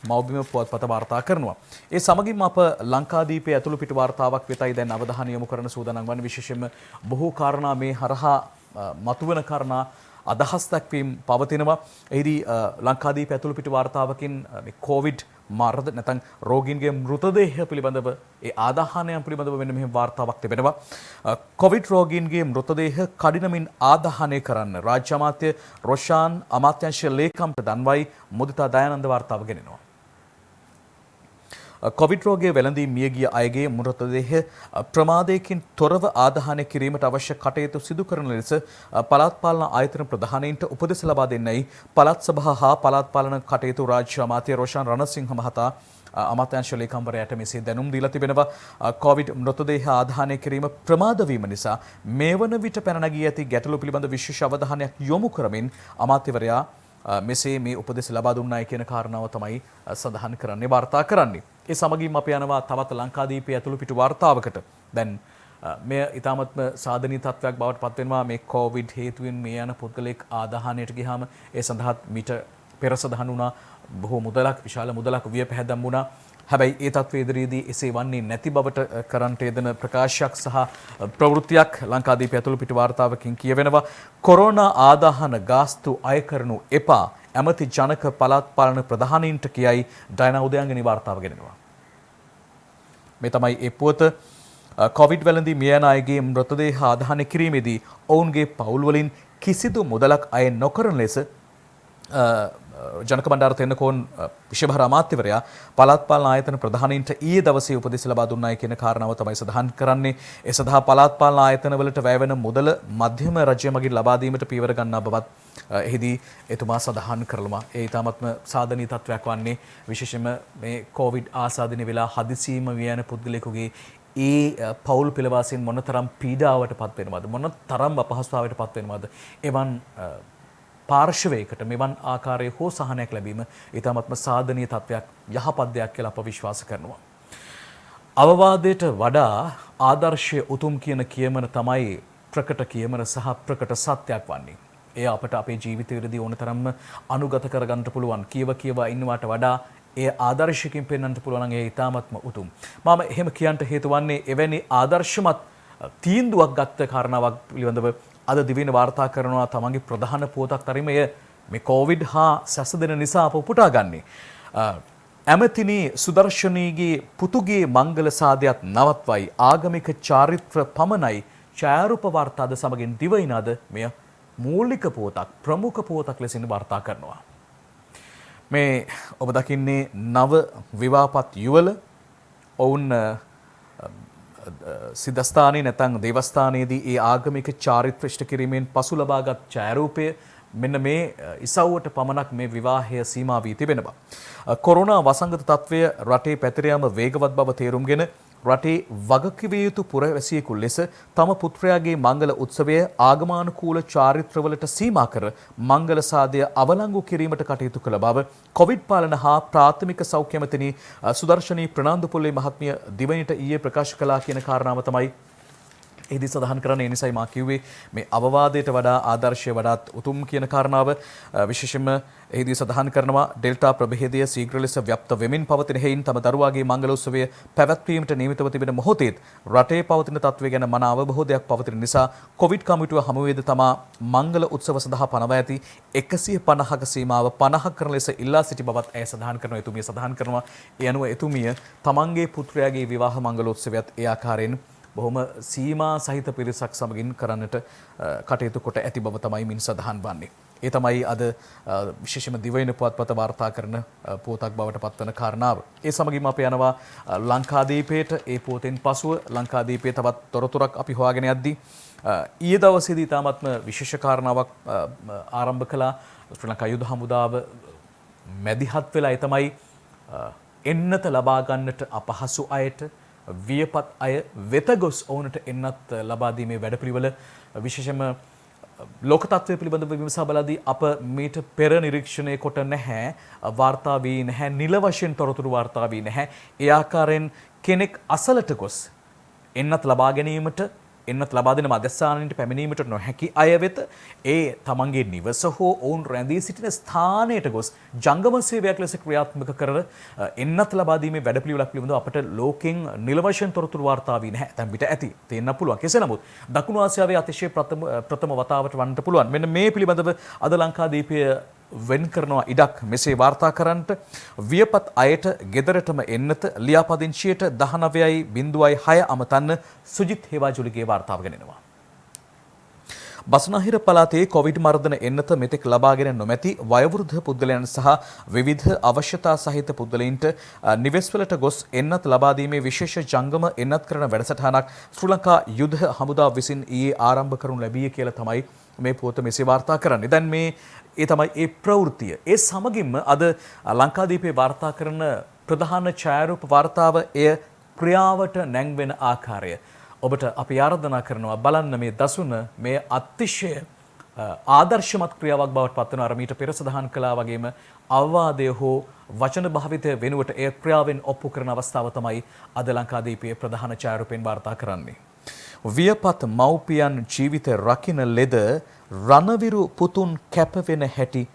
මව්බිම පුවත්පත වාර්තා කරනවා. ඒ සමගින්ම අප ලංකාදීපයේ ඇතුළු පිට වාර්තාවක් වෙතයි දැන් අවධානය යොමු කරන සූදානම් වන්නේ. විශේෂයෙන්ම බොහෝ කාරණා මේ හරහා මතුවන කාරණා අදහස් දක්වීම් පවතිනවා. එහිදී ලංකාදීපයේ ඇතුළු පිට වාර්තාවකින් මේ කොවිඩ් මාර්ග නැත්නම් රෝගීන්ගේ මෘතදේහ පිළිබඳව ඒ ආදාහනයන් පිළිබඳව වෙන මෙහෙම වාර්තාවක් තිබෙනවා. කොවිඩ් රෝගීන්ගේ මෘතදේහ කඩිනමින් ආදාහනය කරන්න රාජ්‍ය අමාත්‍ය රොෂාන් අමාත්‍යාංශ ලේකම්ට දන්වයි මුදිතා දයානන්ද වාර්තාව ගෙනෙනවා. කොවිඩ් රෝගයේ වැළඳී මියගිය අයගේ මෘතදේහ ප්‍රමාදයකින් තොරව ආදාහනය කිරීමට අවශ්‍ය කටයුතු සිදු කරන ලෙස පළාත් පාලන ආයතන ප්‍රධානීන්ට උපදෙස් ලබා දෙන්නයි පළාත් සභා හා පළාත් පාලන කටයුතු රාජ්‍ය අමාත්‍ය රොෂාන් රණසිංහ මහතා අමාත්‍යාංශ ලේකම්වරයාට මෙසේ දැනුම් දීලා තිබෙනවා. කොවිඩ් මෘතදේහ ආදාහනය කිරීම ප්‍රමාද වීම නිසා මේ වන විට පැන නැගී ඇති ගැටලු පිළිබඳ විශේෂ අවධානයක් යොමු කරමින් අමාත්‍යවරයා මෙසේ මේ උපදෙස් ලබා දුන්නායි කියන කාරණාව තමයි සඳහන් කරන්නේ වාර්තා කරන්නේ. ඒ සමගින්ම අපි යනවා තවත් ලංකාදීපයේ ඇතුළු පිට වාර්තාවකට. දැන් මෙය ඉතාමත්ම සාධනීය තත්වයක් බවට පත් වෙනවා. මේ කොවිඩ් හේතුවෙන් මේ යන පුද්ගලෙක් ආදාහනයට ගියාම ඒ සඳහා මීට පෙර සඳහන් වුණා බොහෝ මුදලක් විශාල මුදලක් විය පැහැදම් වුණා. හැබැයි ඒ තත්ත්වයේ ඉදිරියේදී එසේ වන්නේ නැති බවට කරන්ට යෙදෙන ප්‍රකාශයක් සහ ප්‍රවෘත්තියක් ලංකාදීප ඇතුළු පිට වාර්තාවකින් කියවෙනවා. කොරෝනා ආදාහන ගාස්තු අය කරනු එපා ඇමති ජනක පළාත් පාලන ප්‍රධානීන්ට කියයි ඩයනා උදයන්ගනි වාර්තාව ගෙනෙනවා. මේ තමයි ඒ පුවත. කොවිඩ් වැළඳී මිය යන අයගේ මෘතදේහ ආදාහනය කිරීමේදී ඔවුන්ගේ පවුල් වලින් කිසිදු මුදලක් අය නොකරන ලෙස ජනක බණ්ඩාර තෙන්නකෝන් විශේෂ අමාත්‍යවරයා පළාත් පාලන ආයතන ප්‍රධානීන්ට ඊයේ දවසේ උපදෙස් ලබා දුන්නායි කියන කාරණාව තමයි සඳහන් කරන්නේ. ඒ සඳහා පළාත් පාලන ආයතන වලට වැය වෙන මුදල මධ්‍යම රජය මගින් ලබා දීමට පියවර ගන්නා බවත් එහිදී එතුමා සඳහන් කරලුවා. ඒ ඊටමත්ම සාධනීය තත්වයක් වන්නේ විශේෂයෙන්ම මේ කොවිඩ් ආසාදනය වෙලා හදිසියෙම මිය යන පුද්ගලයෙකුගේ ඒ පෞල් පිළවාසීන් මොනතරම් පීඩාවට පත් වෙනවද, මොනතරම් අපහසුතාවයට පත් වෙනවද, එවන් පාර්ශවයකට මෙවන් ආකාරයේ හෝ සහනයක් ලැබීම ඊටමත්ම සාධනීය තත්වයක්, යහපත් දෙයක් කියලා අප විශ්වාස කරනවා. අවවාදයට වඩා ආදර්ශය උතුම් කියන කියමන තමයි ප්‍රකට කියමන සහ ප්‍රකට සත්‍යයක් වන්නේ. එය අපට අපේ ජීවිතයේදී ඕනතරම්ම අනුගත කරගන්න පුළුවන්. කියව ඉන්නවට වඩා ඒ ආදර්ශයකින් පෙන්වන්න පුළුවන් නම් ඒ ඊටාත්ම උතුම්. මම එහෙම කියන්න හේතු වන්නේ එවැනි ආදර්ශමත් තීන්දුවක් ගත්ත කාරණාවක් පිළිබඳව අද දිවින වාර්තා කරනවා තමන්ගේ ප්‍රධාන පුවතක් තරිමය මේ කොවිඩ් හා සැසදෙන නිසා අප උපුටා ගන්නේ. ඇමතිනි සුදර්ශනීගේ පුතුගේ මංගල සාදයක් නවත්වයි ආගමික චාරිත්‍ර පමණයි ඡායාරූප වාර්තාද සමගින් දිවයිනාද මෙය මූලික පුවතක්, ප්‍රමුඛ පුවතක් ලෙසින් වාර්තා කරනවා. මේ ඔබ දකින්නේ නව විවාහපත් යුවල ඔවුන් සිද්ධස්ථානයේ නැත්නම් දේවස්ථානයේදී ඒ ආගමික චාරිත්‍ර ඉෂ්ට කිරීමෙන් පසු ලබාගත් ඡායාරූපය මෙන්න මේ ඉසව්වට පමණක් මේ විවාහය සීමා වී තිබෙන බව. කොරෝනා වසංගත තත්වය රටේ පැතිර යාම වේගවත් බව තේරුම්ගෙන රටේ වගකිවිය යුතු පුරවැසියෙකු ලෙස තම පුත්‍රයාගේ මංගල උත්සවය ආගමානුකූල චාරිත්‍රවලට සීමා කර මංගල සාදය අවලංගු කිරීමට කටයුතු කළ බව කොවිඩ් පාලන හා ප්‍රාථමික සෞඛ්‍ය ඇමතිනි සුදර්ශනී ප්‍රනාන්දුපොල්ලේ මහත්මිය දිවයිනට ඊයේ ප්‍රකාශ කළා කියන කාරණාව තමයි එහිදී සඳහන් කරන්නේ. ඒ නිසායි මා කිව්වේ මේ අවවාදයට වඩා ආදර්ශය වඩාත් උතුම් කියන කාරණාව. විශේෂයෙන්ම එහිදී සඳහන් කරනවා ඩෙල්ටා ප්‍රභේදය ශීඝ්‍ර ලෙස ව්‍යාප්ත වෙමින් පවතින හේයින් තම දරුවාගේ මංගල උත්සවය පැවැත්වීමට නියමිතව තිබෙන මොහොතේත් රටේ පවතින තත්ත්වය ගැන මන අවබෝධයක් පවතින නිසා කොවිඩ් කමිටුව හමුවේද තමා මංගල උත්සව සඳහා පනවා ඇති 150ක සීමාව 50 කරන ලෙස ඉල්ලා සිටි බවත් ඇය සඳහන් කරනවා. එතුමිය සඳහන් කරනවා ඒ අනුව එතුමිය තමන්ගේ පුත්‍රයාගේ විවාහ මංගල උත්සවයත් ඒ ආකාරයෙන් බොහොම සීමා සහිත පිරිසක් සමගින් කරන්නට කටයුතු කොට ඇති බව තමයි මින් සඳහන් වන්නේ. ඒ තමයි අද විශේෂම දිවයින පුවත්පත වාර්තා කරන පුවතක් බවට පත්වන කාරණාව. ඒ සමගින්ම අපි යනවා ලංකාදීපයට. ඒ පුවතෙන් පසුව ලංකාදීපයේ තවත් තොරතුරක් අපි හොයාගෙන යද්දී ඊයේ දවසේදී තාමත්ම විශේෂ කාරණාවක් ආරම්භ කළා. ශ්‍රී ලංකා යුද හමුදාව මැදිහත් වෙලා ඒ තමයි එන්නත ලබා ගන්නට අපහසු අයට වියපත් අය වෙත ගොස් ඔවුනට එන්නත් ලබා දීමේ වැඩපිළිවෙල විශේෂයෙන්ම ලෝක තත්ත්වය පිළිබඳව විමසා බලද්දී අප මීට පෙර නිරීක්ෂණය කොට නැහැ, වාර්තා වී නැහැ, නිල වශයෙන් තොරතුරු වාර්තා වී නැහැ. ඒ ආකාරයෙන් කෙනෙක් අසලට ගොස් එන්නත් ලබා ගැනීමට එන්නත් ලබා දෙන මධ්‍යස්ථානයට පැමිණීමට නොහැකි අය වෙත ඒ තමන්ගේ නිවස හෝ ඔවුන් රැඳී සිටින ස්ථානයට ගොස් ජංගම සේවයක් ලෙස ක්‍රියාත්මක කර එන්නත් ලබා දීමේ වැඩපිළිවෙලක් පිළිබඳව අපට ලෝකෙන් නිල වශයෙන් තොරතුරු වාර්තා වී නැහැ. දැන් පිට ඇති තේන්න පුළුවන්. කෙසේ නමුත් දකුණු ආසියාවේ අතිශය ප්‍රථම වතාවට වන්නට පුළුවන්. මෙන්න මේ පිළිබඳව අද ලංකාදීපය වෙන් කරනවා ඉඩක් මෙසේ වාර්තා කරන්නට. වියපත් අයට ගෙදරටම එන්නත ලියාපදිංචියට 19.6 අමතන්න සුජිත් හේවාජුලිගේ වාර්තාව ගෙනෙනවා. බස්නාහිර පළාතේ කොවිඩ් මර්ධන එන්නත මෙතෙක් ලබාගෙන නොමැති වයෝවෘද්ධ පුද්ගලයන් සහ විවිධ අවශ්‍යතා සහිත පුද්ගලයින්ට නිවෙස්වලට ගොස් එන්නත් ලබා දීමේ විශේෂ ජංගම එන්නත් කරන වැඩසටහනක් ශ්‍රී ලංකා යුද හමුදාව විසින් ඊයේ ආරම්භ කරනු ලැබිය කියලා තමයි මේ පුවත මෙසේ වාර්තා කරන්නේ. දැන් මේ ඒ තමයි ඒ ප්‍රවෘත්තිය. ඒ සමගින්ම අද ලංකාදීපේ වාර්තා කරන ප්‍රධාන ඡායාරූප වාර්තාව එය ක්‍රියාවට නැංවෙන ආකාරය. ඔබට අපි ආරාධනා කරනවා බලන්න මේ දසුන මේ අතිශය ආදර්ශමත් ක්‍රියාවක් බවට පත්වන අර මීට පෙර සඳහන් කළා වගේම අවවාදය හෝ වචන භාවිතය වෙනුවට එය ක්‍රියාවෙන් ඔප්පු කරන අවස්ථාව තමයි අද ලංකාදීපයේ ප්‍රධාන ඡායාරූපෙන් වාර්තා කරන්නේ. වියපත් මව්පියන් ජීවිත රකින්න ලෙද රණවිරු පුතුන් කැපවෙන හැටි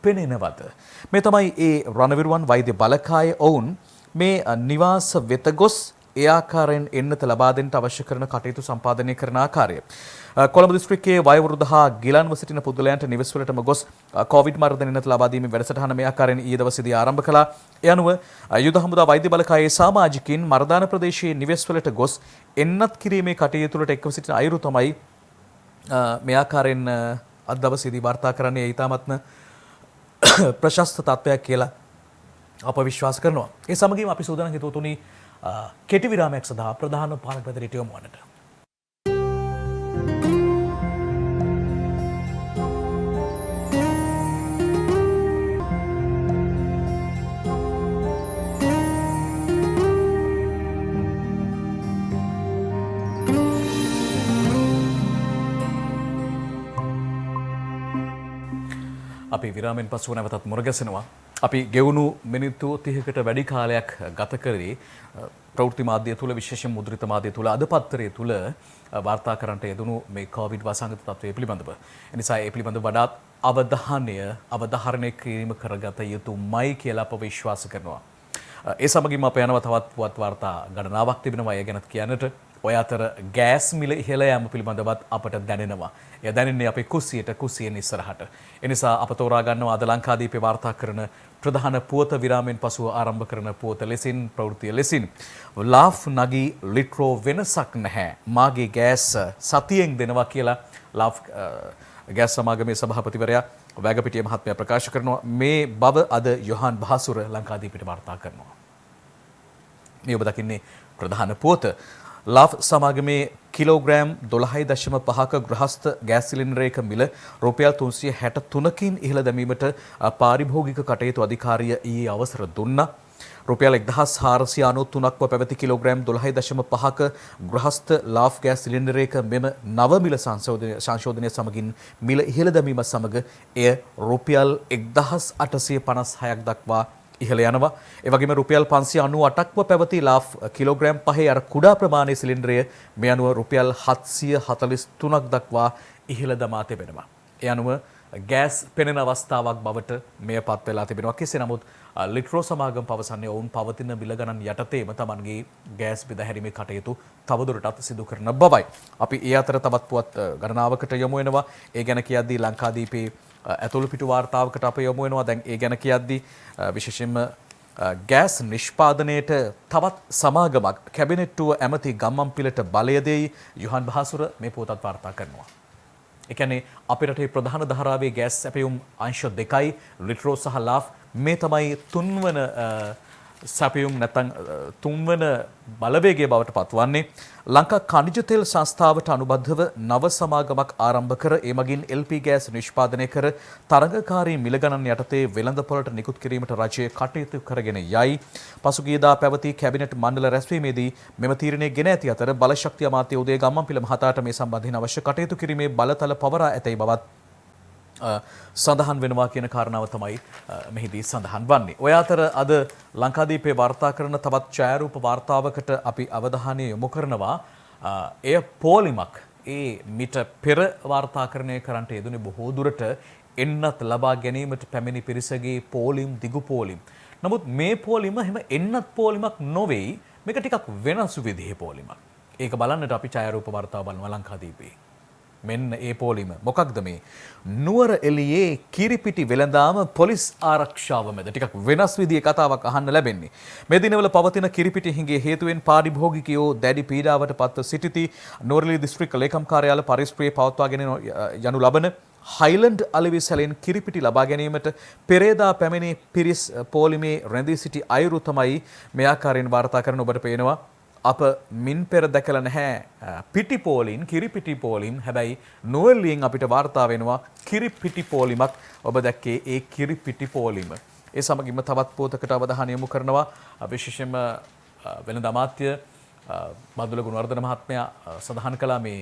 පෙනෙනවද? මේ තමයි ඒ රණවිරුවන් වෛද්‍ය බලකාය ඔවුන් මේ නිවාස වෙත ගොස් ඒ ආකාරයෙන් එන්නත ලබා දෙන්නට අවශ්‍ය කරන කටයුතු සම්පාදනය කරන ආකාරය. කොළඹ දිස්ත්‍රික්කයේ වයෝවෘද්ධ හා ගිලන්ව සිටින පුද්ගලයන්ට නිවෙස්වලටම ගොස් කොවිඩ් මර්ධන එන්නත ලබා දීමේ වැඩසටහන මේ ආකාරයෙන් ඊයේ දවසේදී ආරම්භ කළා. ඒ අනුව යුද හමුදා වෛද්‍ය බලකායේ සමාජිකින් මර්ධාන ප්‍රදේශයේ නිවෙස්වලට ගොස් එන්නත් කිරීමේ කටයුතු වලට එක්ව සිටින අයුරු තමයි මේ ආකාරයෙන් අද දවසේදී වාර්තා කරන්නේ. ඊටාත්ම ප්‍රශස්ත තත්ත්වයක් කියලා අප විශ්වාස කරනවා. ඒ සමගින් අපි සූදානම් හිතවතුනි කෙටි විරාමයක් සඳහා ප්‍රධාන පාලක පෙරේට යොමු වන්නට. අපි විරාමෙන් පසුව නැවතත් මුරගැසෙනවා. අපි ගෙවුණු මිනිත්තු 30කට වැඩි කාලයක් ගත කරේ ප්‍රවෘත්ති මාධ්‍ය තුල, විශේෂයෙන් මුද්‍රිත මාධ්‍ය තුල, අද පත්තරය තුල වාර්තා කරන්නට යෙදුණු මේ කොවිඩ් වසංගත තත්ත්වය පිළිබඳව. එනිසා ඒ පිළිබඳව වඩාත් අවධාරණය කිරීම කරගත යුතුමයි කියලා අප විශ්වාස කරනවා. ඒ සමගින්ම අප යනවා තවත් පුවත් වාර්තා ගණනාවක් තිබෙනවා ඒ ගැනත් කියන්නට. ඔය අතර ගෑස් මිල ඉහළ යාම පිළිබඳවත් අපට දැනෙනවා. එය දැනෙන්නේ අපේ කුස්සියෙන් ඉස්සරහට. එනිසා අප තෝරා ගන්නවා අද ලංකාදීපේ වාර්තා කරන ප්‍රධාන පුවත විරාමයෙන් පසුව ආරම්භ කරන පුවත ලෙසින්, ප්‍රවෘත්තිය ලෙසින්. ලාෆ් නගී ලිට්‍රෝ වෙනසක් නැහැ. මාගේ ගෑස් සතියෙන් දෙනවා කියලා ලාෆ් ගෑස් සමාගමේ සභාපතිවරයා වැගපිටිය මහත්මයා ප්‍රකාශ කරනවා. මේ බව අද යොහාන් බහසුර ලංකාදීපට වාර්තා කරනවා. මේ ඔබ දකින්නේ ප්‍රධාන පුවත. ලාෆ් සමාගමේ කිලෝග්‍රෑම් 12.5ක ගෘහස්ත ගෑස් සිලින්ඩරයක මිල රුපියල් 363කින් ඉහළ දැමීමට පාරිභෝගික කටයුතු අධිකාරිය ඊයේ අවසර දුන්නා. රුපියල් 1493ක්ව පැවති කිලෝග්‍රෑම් 12.5ක ගෘහස්ත ලාෆ් ගෑස් සිලින්ඩරයක මෙම නව මිල සංශෝධනය සමගින් මිල ඉහළ දැමීම සමග එය රුපියල් 1856ක් දක්වා ඉහළ යනවා. ඒ වගේම රුපියල් 598ක්ව පැවති ලාෆ් කිලෝග්‍රෑම් 5 අර කුඩා ප්‍රමාණයේ සිලින්ඩරය මේ අනුව රුපියල් 743ක් දක්වා ඉහළ දමා තිබෙනවා. ඒ අනුව ගෑස් පෙනෙන අවස්ථාවක් බවට මෙය පත් වෙලා තිබෙනවා. කෙසේ නමුත් ලිට්‍රෝ සමාගම පවසන්නේ ඔවුන් පවතින මිල ගණන් යටතේම තමන්ගේ ගෑස් බෙදාහැරීමේ කටයුතු තවදුරටත් සිදු කරන බවයි. අපි ඒ අතර තවත් පුවත් ගණනාවකට යොමු වෙනවා. ඒ ගැන කියද්දී ලංකාදීපේ ඇතුළු පිටු වාර්තාවකට අප යොමු වෙනවා. දැන් ඒ ගැන කියද්දී විශේෂයෙන්ම ගෑස් නිෂ්පාදනයට තවත් සමාගමක් කැබිනට්ටුව ඇමති ගම්මන්පිලට බලය දෙයි යොහාන් බහසුර මේ පොතත් වාර්තා කරනවා. ඒ කියන්නේ අපේ රටේ ප්‍රධාන ධාරාවේ ගෑස් සැපයුම් අංශ දෙකයි ලිට්‍රෝ සහ ලාෆ්. මේ තමයි තුන්වන සැපයුම් නැත්නම් තුන්වන බලවේගය බවට පත්වන්නේ. ලංකා ඛනිජ තෙල් සංස්ථාවට අනුබද්ධව නව සමාගමක් ආරම්භ කර ඒ මගින් LP ගෑස් නිෂ්පාදනය කර තරඟකාරී මිල ගණන් යටතේ වෙළඳපොළට නිකුත් කිරීමට රජය කටයුතු කරගෙන යයි. පසුගියදා පැවති කැබිනට් මණ්ඩල රැස්වීමේදී මෙම තීරණය ගෙන ඇති අතර බලශක්ති අමාත්‍ය උදය ගම්මන්පිල මහතාට මේ සම්බන්ධයෙන් අවශ්‍ය කටයුතු කිරීමේ බලතල පවරා ඇතැයි බවත් සඳහන් වෙනවා කියන කාරණාව තමයි මෙහිදී සඳහන් වන්නේ. ඔය අතර අද ලංකාදීපේ වාර්තා කරන තවත් ඡායාරූප වාර්තාවකට අපි අවධානය යොමු කරනවා. එය පෝලිමක්. ඒ මිට පෙර වාර්තාකරණය කරන්නට යෙදුනේ බොහෝ දුරට එන්නත් ලබා ගැනීමට පැමිණි පිරිසගේ පෝලිම් දිගු පෝලිම්. නමුත් මේ පෝලිම එහෙම එන්නත් පෝලිමක් නොවේ. මේක ටිකක් වෙනස් විදිහේ පෝලිමක්. ඒක බලන්නට අපි ඡායාරූප වාර්තාව බලනවා ලංකාදීපේ. මෙන්න ඒ පෝලිම මොකක්ද මේ? නුවර එළියේ කිරිපිටි වෙළඳාම පොලිස් ආරක්ෂාව මැද. ටිකක් වෙනස් විදිහේ කතාවක් අහන්න ලැබෙන්නේ. මේ දිනවල පවතින කිරිපිටි හිඟේ හේතුවෙන් පාරිභෝගිකයෝ දැඩි පීඩාවට පත්ව සිටිති. නුවරඑළිය දිස්ත්‍රික්ක ලේකම් කාර්යාල පරිශ්‍රයේ පවත්වාගෙන යනු ලබන හයිලන්ඩ් අලෙවි සැලෙන් කිරිපිටි ලබා ගැනීමට පෙරේදා පැමිණි පිරිස් පෝලිමේ රැඳී සිටි අයුරු තමයි මේ ආකාරයෙන් වාර්තා කරන ඔබට පේනවා. අප මින් පෙර දැකලා නැහැ පිටි පෝලින් කිරිපිටි පෝලිම්. හැබැයි නුවරඑළියෙන් අපිට වාර්තා වෙනවා කිරිපිටි පෝලිමක්. ඔබ දැක්කේ ඒ කිරිපිටි පෝලිම. ඒ සමගින්ම තවත් පොතකට අවධානය යොමු කරනවා විශේෂයෙන්ම වෙළඳ අමාත්‍ය මදුල ගුණවර්ධන මහත්මයා සඳහන් කළා මේ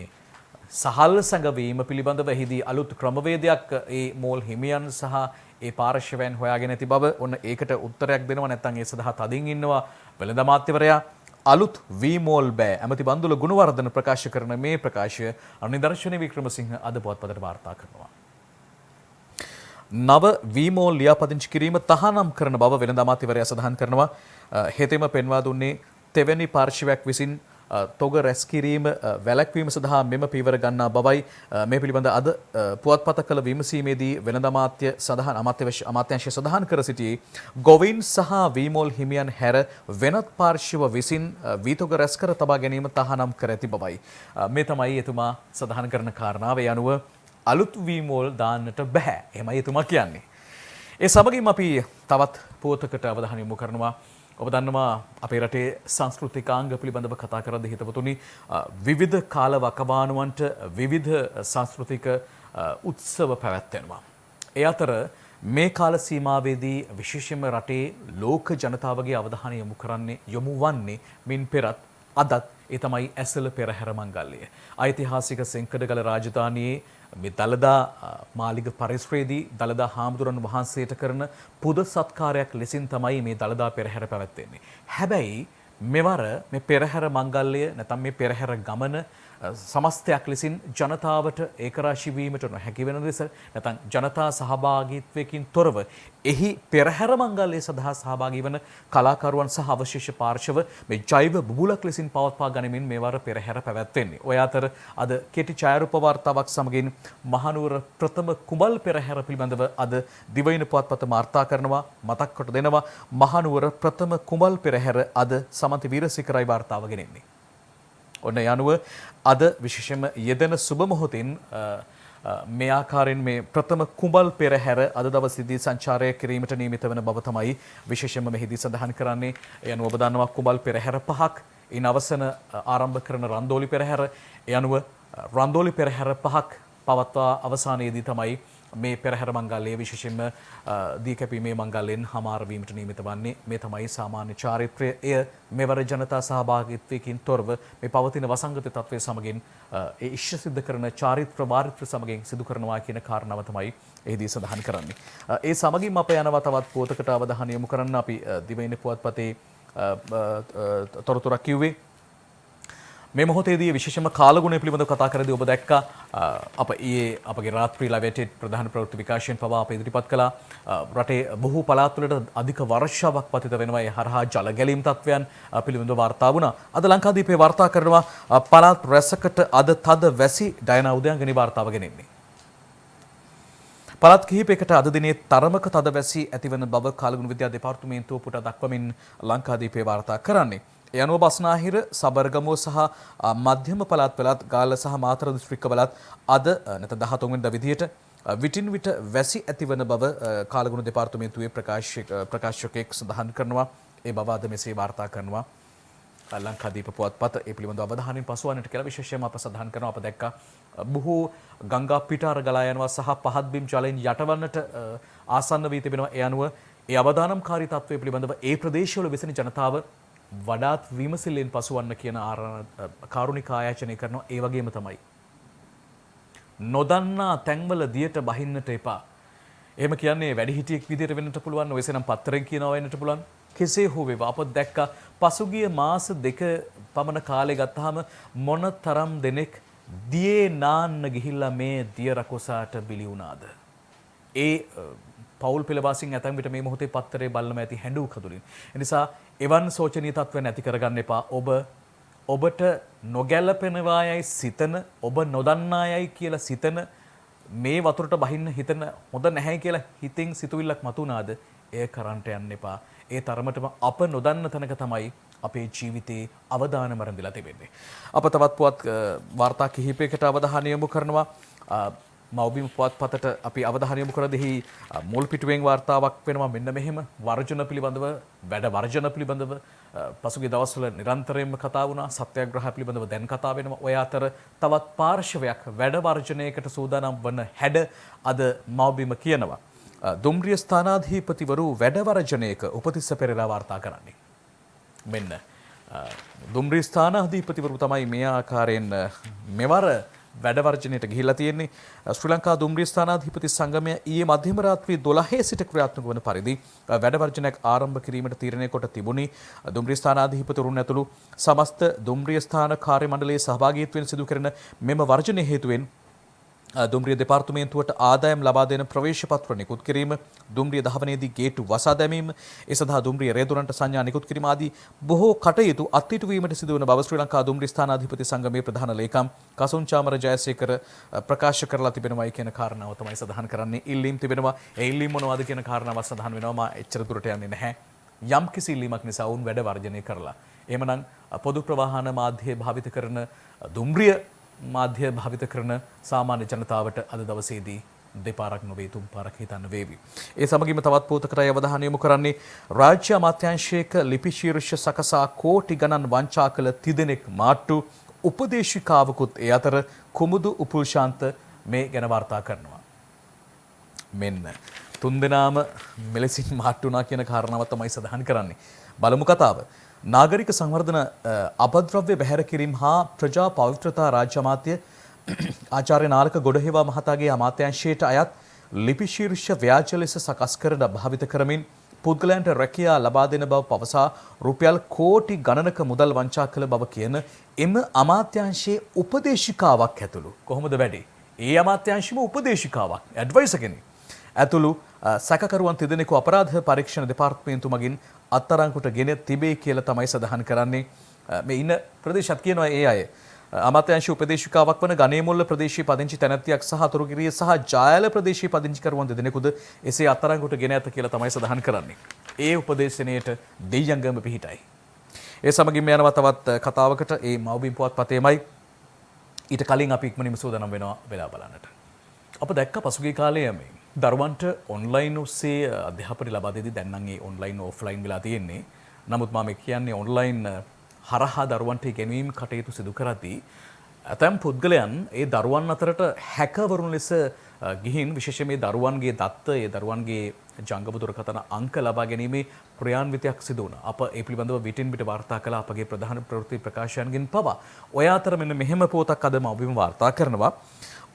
සහල් සැඟවීම පිළිබඳව එහිදී අලුත් ක්‍රමවේදයක් ඒ මෝල් හිමියන් සහ ඒ පාර්ශවයන් හොයාගෙන ඇති බව. ඔන්න ඒකට උත්තරයක් දෙනවා. නැත්නම් ඒ සඳහා තදින් ඉන්නවා වෙළඳ අමාත්‍යවරයා. අලුත් වීමෝල් බෑ ඇමති බන්දුල ගුණවර්ධන ප්‍රකාශ කරන මේ ප්‍රකාශය නිදර්ශන වික්‍රමසිංහ අද පුවත්පතට වාර්තා කරනවා. නව වීමෝල් ලියාපදිංචි කිරීම තහනම් කරන බව වෙළඳ අමාත්‍යවරයා සඳහන් කරනවා. හෙතෙම පෙන්වා දුන්නේ තෙවැනි පාර්ශවයක් විසින් තොග රැස් කිරීම වැළැක්වීම සඳහා මෙම පියවර ගන්නා බවයි මේ පිළිබඳ අද පුවත්පත කළ විමසීමේදී වෙළඳ අමාත්‍ය සඳහන් අමාත්‍යාංශය සඳහන් කර සිටියේ ගොවීන් සහ වීමෝල් හිමියන් හැර වෙනත් පාර්ශව විසින් වීතොග රැස් කර තබා ගැනීම තහනම් කර ඇති බවයි. මේ තමයි එතුමා සඳහන් කරන කාරණාව. ඒ අනුව අලුත් වීමෝල් දාන්නට බෑ. එහෙමයි එතුමා කියන්නේ. ඒ සමගින් අපි තවත් පුවතකට අවධානය යොමු කරනවා. ඔබ දන්නවා අපේ රටේ සංස්කෘතිකාංග පිළිබඳව කතා කරද්දී හිතවතුනි විවිධ කාල වකවානුවන්ට විවිධ සංස්කෘතික උත්සව පැවැත්වෙනවා. ඒ අතර මේ කාල සීමාවේදී විශේෂයෙන්ම රටේ ලෝක ජනතාවගේ අවධානය යොමු වන්නේ මින් පෙරත් අදත් ඒ තමයි ඇසළ පෙරහැර මංගල්‍යය. ඓතිහාසික සෙන්කඩගල රාජධානියේ මේ දළදා මාලිග පරිසරයේදී දළදා හාමුදුරන් වහන්සේට කරන පුද සත්කාරයක් ලෙසින් තමයි මේ දළදා පෙරහැර පැවැත්වෙන්නේ. හැබැයි මෙවර මේ පෙරහැර මංගල්‍යය නැත්නම් මේ පෙරහැර ගමන සමස්තයක් ලෙසින් ජනතාවට ඒකරාශී වීමට නොහැකි වෙන ලෙස නැත්නම් ජනතා සහභාගීත්වයකින් තොරව එහි පෙරහැර මංගල්‍යය සඳහා සහභාගී වන කලාකරුවන් සහ අවශේෂ පාර්ශව මේ ජෛව බුබුලක් ලෙසින් පවත්වා ගනිමින් මේවර පෙරහැර පැවැත්වෙන්නේ. ඔය අතර අද කෙටි ඡායාරූප වාර්තාවක් සමගින් මහනුවර ප්‍රථම කුඹල් පෙරහැර පිළිබඳව අද දිවයින පුවත්පත වාර්තා කරනවා, මතක් කොට දෙනවා. මහනුවර ප්‍රථම කුඹල් පෙරහැර අද සමන්ති වීරසිකරයි වාර්තාව ගෙනෙන්නේ. ඔන්න යනුව අද විශේෂයෙන්ම යෙදෙන සුබ මොහොතින් මේ ආකාරයෙන් මේ ප්‍රථම කුඹල් පෙරහැර අද දවසේදී සංචාරය කිරීමට නියමිත වන බව තමයි විශේෂයෙන්ම මෙහිදී සඳහන් කරන්නේ. ඒ අනුව ඔබ දන්නවා කුඹල් පෙරහැර 5ක් ඉන් අවසන ආරම්භ කරන රන්දෝලි පෙරහැර. ඒ අනුව රන්දෝලි පෙරහැර 5ක් පවත්වා අවසානයේදී තමයි මේ පෙරහැර මංගල්‍යය විශේෂයෙන්ම දී කැපීමේ මංගල්‍යයෙන් හමාර වීමට නියමිත වන්නේ. මේ තමයි සාමාන්‍ය චාරිත්‍රය. එය මෙවර ජනතා සහභාගීත්වයකින් තොරව මේ පවතින වසංගත තත්ත්වයේ සමගින් ඒ ඉෂ්ට සිද්ධ කරන චාරිත්‍ර වාරිත්‍ර සමගින් සිදු කරනවා කියන කාරණාව තමයි එහිදී සඳහන් කරන්නේ. ඒ සමගින්ම අප යනවා තවත් පුවතකට අවධානය යොමු කරන්න. අපි දිවයින පුවත්පතේ තොරතුරක් කිව්වේ මේ මොහොතේදී විශේෂම කාලගුණය පිළිබඳව කතා කරද්දී ඔබ දැක්කා අප ඊයේ අපගේ රාත්‍රී ලැබෙට් ප්‍රධාන ප්‍රවෘත්ති විකාශයෙන් පවා අප ඉදිරිපත් කළා. රටේ බොහෝ පළාත්වලට අධික වර්ෂාවක් පතිත වෙනවා. ඒ හරහා ජල ගැලීම් තත්ත්වයන් පිළිබඳව වාර්තා වුණා. අද ලංකාදීපේ වාර්තා කරනවා පළාත් රැසකට අද තද වැසි ඩයනා උදයන්ගනි වාර්තාව ගෙනෙන්නේ. පළාත් කිහිපයකට අද දිනේ තරමක තද වැසි ඇතිවන බව කාලගුණ විද්‍යා දෙපාර්තමේන්තුව පුට දක්වමින් ලංකාදීපේ වාර්තා කරන්නේ. ඒ අනුව බස්නාහිර, සබරගමුව සහ මධ්‍යම පළාත්වලත් ගාල්ල සහ මාතර දිස්ත්‍රික්කවලත් අද නැත්නම් 13 වෙනිදා විදියට විටින් විට වැසි ඇතිවන බව කාලගුණ දෙපාර්තමේන්තුවේ ප්‍රකාශකයෙක් සඳහන් කරනවා. ඒ බව අද මෙසේ වාර්තා කරනවා ලංකාදීප පුවත්පත. ඒ පිළිබඳව අවධානයෙන් පසුවන්නට කියලා විශේෂයෙන්ම අප සඳහන් කරනවා. අප දැක්කා බොහෝ ගංගා පිටාර ගලා යනවා සහ පහත් බිම් ජලයෙන් යටවන්නට ආසන්න වී තිබෙනවා. ඒ අනුව ඒ අවදානම්කාරී තත්ත්වය පිළිබඳව ඒ ප්‍රදේශවල වෙසෙන ජනතාව වඩාත් විමසිල්ලෙන් පසුවන්න කියන කාරුණික ආයාචනය කරනවා. ඒ වගේම තමයි නොදන්නා තැන්වල දියට බහින්නට එපා. එහෙම කියන්නේ වැඩිහිටියෙක් විදියට වෙන්නට පුළුවන්. ඔයසනම් පත්තරෙන් කියනවා වෙන්නට පුළුවන්. කෙසේ හෝ වේවා අප දැක්කා පසුගිය මාස 2 පමණ කාලය ගත්තාම මොනතරම් දෙනෙක් දියේ නාන්න ගිහිල්ලා මේ දිය රකුසාට බිලි වුණාද. ඒ පෞල් පෙළවාසින් ඇතැම් විට මේ මොහොතේ පත්තරේ බලම ඇති හැඬු කඳුලින්. එනිසා එවන් සෝචනීය තත්ත්වයන් ඇති කරගන්න එපා. ඔබට නොගැලපෙනවායයි සිතන, ඔබ නොදන්නායයි කියලා සිතන, මේ වතුරට බහින්න හිතන හොඳ නැහැ කියලා හිතින් සිතුවිල්ලක් මතුනාද එය කරන්නට යන්න එපා. ඒ තරමටම අප නොදන්න තැනක තමයි අපේ ජීවිතයේ අවදානම රැඳිලා තිබෙන්නේ. අප තවත් පුවත් වාර්තා කිහිපයකට අවධානය යොමු කරනවා. මව්බිම පුවත්පතට අපි අවධානය යොමු කරද්දී මුල් පිටුවෙන් වාර්තාවක් වෙනවා මෙන්න මෙහෙම වර්ජන පිළිබඳව, වැඩ වර්ජන පිළිබඳව පසුගිය දවස්වල නිරන්තරයෙන්ම කතා වුණා. සත්‍යාග්‍රහ පිළිබඳව දැන් කතා වෙනවා. ඔය අතර තවත් පාර්ශවයක් වැඩ වර්ජනයකට සූදානම් වන හැඩ අද මව්බිම කියනවා. දුම්රිය ස්ථානාධිපතිවරු වැඩ වර්ජනයක උපතිස්ස පෙරේරා වාර්තා කරන්නේ. මෙන්න දුම්රිය ස්ථානාධිපතිවරු තමයි මේ ආකාරයෙන් මෙවර වැඩ වර්ජනයට ගිහිල්ලා තියෙන්නේ. ශ්‍රී ලංකා දුම්රිය ස්ථානාධිපති සංගමය ඊයේ මධ්‍යම රාත්‍රී 12 සිට ක්‍රියාත්මක වන පරිදි වැඩ වර්ජනයක් ආරම්භ කිරීමට තීරණය කොට තිබුණි. දුම්රිය ස්ථානාධිපතිවරුන් ඇතුළු සමස්ත දුම්රිය ස්ථාන කාර්ය මණ්ඩලයේ සහභාගීත්වයෙන් සිදු කරන මෙම වර්ජනය හේතුවෙන් දුම්රිය දෙපාර්තමේන්තුවට ආදායම් ලබා දෙන ප්‍රවේශ පත්‍ර නිකුත් කිරීම, දුම්රිය දහවනේදී ගේට්ටු වසා දැමීම, ඒ සඳහා දුම්රිය රේදුරන්ට සංඥා නිකුත් කිරීම ආදී බොහෝ කටයුතු අත්හිටු වීමට සිදුවන බව ශ්‍රී ලංකා දුම්රිය ස්ථානාධිපති සංගමේ ප්‍රධාන ලේකම් කසුන් චාමර ජයසේකර ප්‍රකාශ කරලා තිබෙනවායි කියන කාරණාව තමයි සඳහන් කරන්නේ. ඉල්ලීම් තිබෙනවා. ඒ ඉල්ලීම් මොනවද කියන කාරණාව සඳහන් වෙනවා. මා එච්චර දුරට යන්නේ නැහැ. යම් කිසි ඉල්ලීමක් නිසා වුන් වැඩ වර්ජනය කරලා. එහෙමනම් පොදු ප්‍රවාහන මාධ්‍ය භාවිත කරන දුම්රිය මාධ්‍ය භාවිත කරන සාමාන්‍ය ජනතාවට අද දවසේදී දෙපාරක් නොවේ තුන් පාරක් හිතන්න වේවි. ඒ සමගින්ම තවත් පුවතකට අවධානය යොමු කරන්නේ රාජ්‍ය අමාත්‍යාංශයක ලිපි ශීර්ෂ සකසා කෝටි ගණන් වංචා කළ තිදෙනෙක් මාට්ටු උපදේශිකාවකුත් ඒ අතර කුමුදු උපුල්ශාන්ත මේ ගැන වාර්තා කරනවා. මෙන්න තුන්දෙනාම මෙලෙසින් මාට්ටුනා කියන කාරණාව තමයි සඳහන් කරන්නේ. බලමු කතාව. නාගරික සංවර්ධන අපද්‍රව්‍ය බැහැර කිරීම හා ප්‍රජා පවිත්‍රතා රාජ්‍ය අමාත්‍ය ආචාර්ය නාලක ගොඩහේවා මහතාගේ අමාත්‍යාංශයට අයත් ලිපි ශීර්ෂ ව්‍යාජ ලෙස සකස් කරන භාවිත කරමින් පුද්ගලයන්ට රැකියා ලබා දෙන බව පවසා රුපියල් කෝටි ගණනක මුදල් වංචා කළ බව කියන එම අමාත්‍යාංශයේ උපදේශිකාවක් ඇතුළු කොහොමද වැඩේ? ඒ අමාත්‍යාංශෙම උපදේශිකාවක් ඇඩ්වයිසර් කෙනෙක් ඇතුළු සැකකරුවන් තිදෙනෙකු අපරාධ පරීක්ෂණ දෙපාර්තමේන්තු මගින් අත්අඩංගුවට ගෙන තිබේ කියලා තමයි සඳහන් කරන්නේ. මේ ඉන්න ප්‍රදේශත් කියනවා ඒ අය. අමාත්‍යාංශ උපදේශිකාවක් වන ගණේමුල්ල ප්‍රදේශීය පදිංචි තැනැත්තියක් සහ අතුරුගිරිය සහ ජායල ප්‍රදේශීය පදිංචිකරුවන් දෙදෙනෙකුද එසේ අත්අඩංගුවට ගෙන ඇත කියලා තමයි සඳහන් කරන්නේ. ඒ උපදේශනයේට දෙයියන්ගම පිහිටයි. ඒ සමගින්ම යනවා තවත් කතාවකට. ඒ මව්බිම් පුවත්පතේමයි ඊට කලින් අපි ඉක්මනින්ම සූදානම් වෙනවා වෙලා බලන්නට. අප දැක්ක පසුගිය කාලයේ මේ දරුවන්ට ඔන්ලයින් ඔස්සේ අධ්‍යාපනය ලබා දෙදී දැන් නම් ඒ ඔන්ලයින් ඔෆ්ලයින් වෙලා තියෙන්නේ. නමුත් මම කියන්නේ ඔන්ලයින් හරහා දරුවන්ට ඉගෙනීම් කටයුතු සිදු කරද්දී ඇතැම් පුද්ගලයන් ඒ දරුවන් අතරට හැකවරුන් ලෙස ගිහින් විශේෂයෙන් මේ දරුවන්ගේ දත්ත, ඒ දරුවන්ගේ ජංගම දුරකථන අංක ලබා ගැනීමේ ප්‍රයාන්විතයක් සිදු වුණා. අප ඒ පිළිබඳව විටින් විට වාර්තා කළ අපගේ ප්‍රධාන ප්‍රවෘත්ති ප්‍රකාශයන්ගෙන් පවා. ඔය අතර මෙන්න මෙහෙම පොතක් අද මව්බිම වාර්තා කරනවා.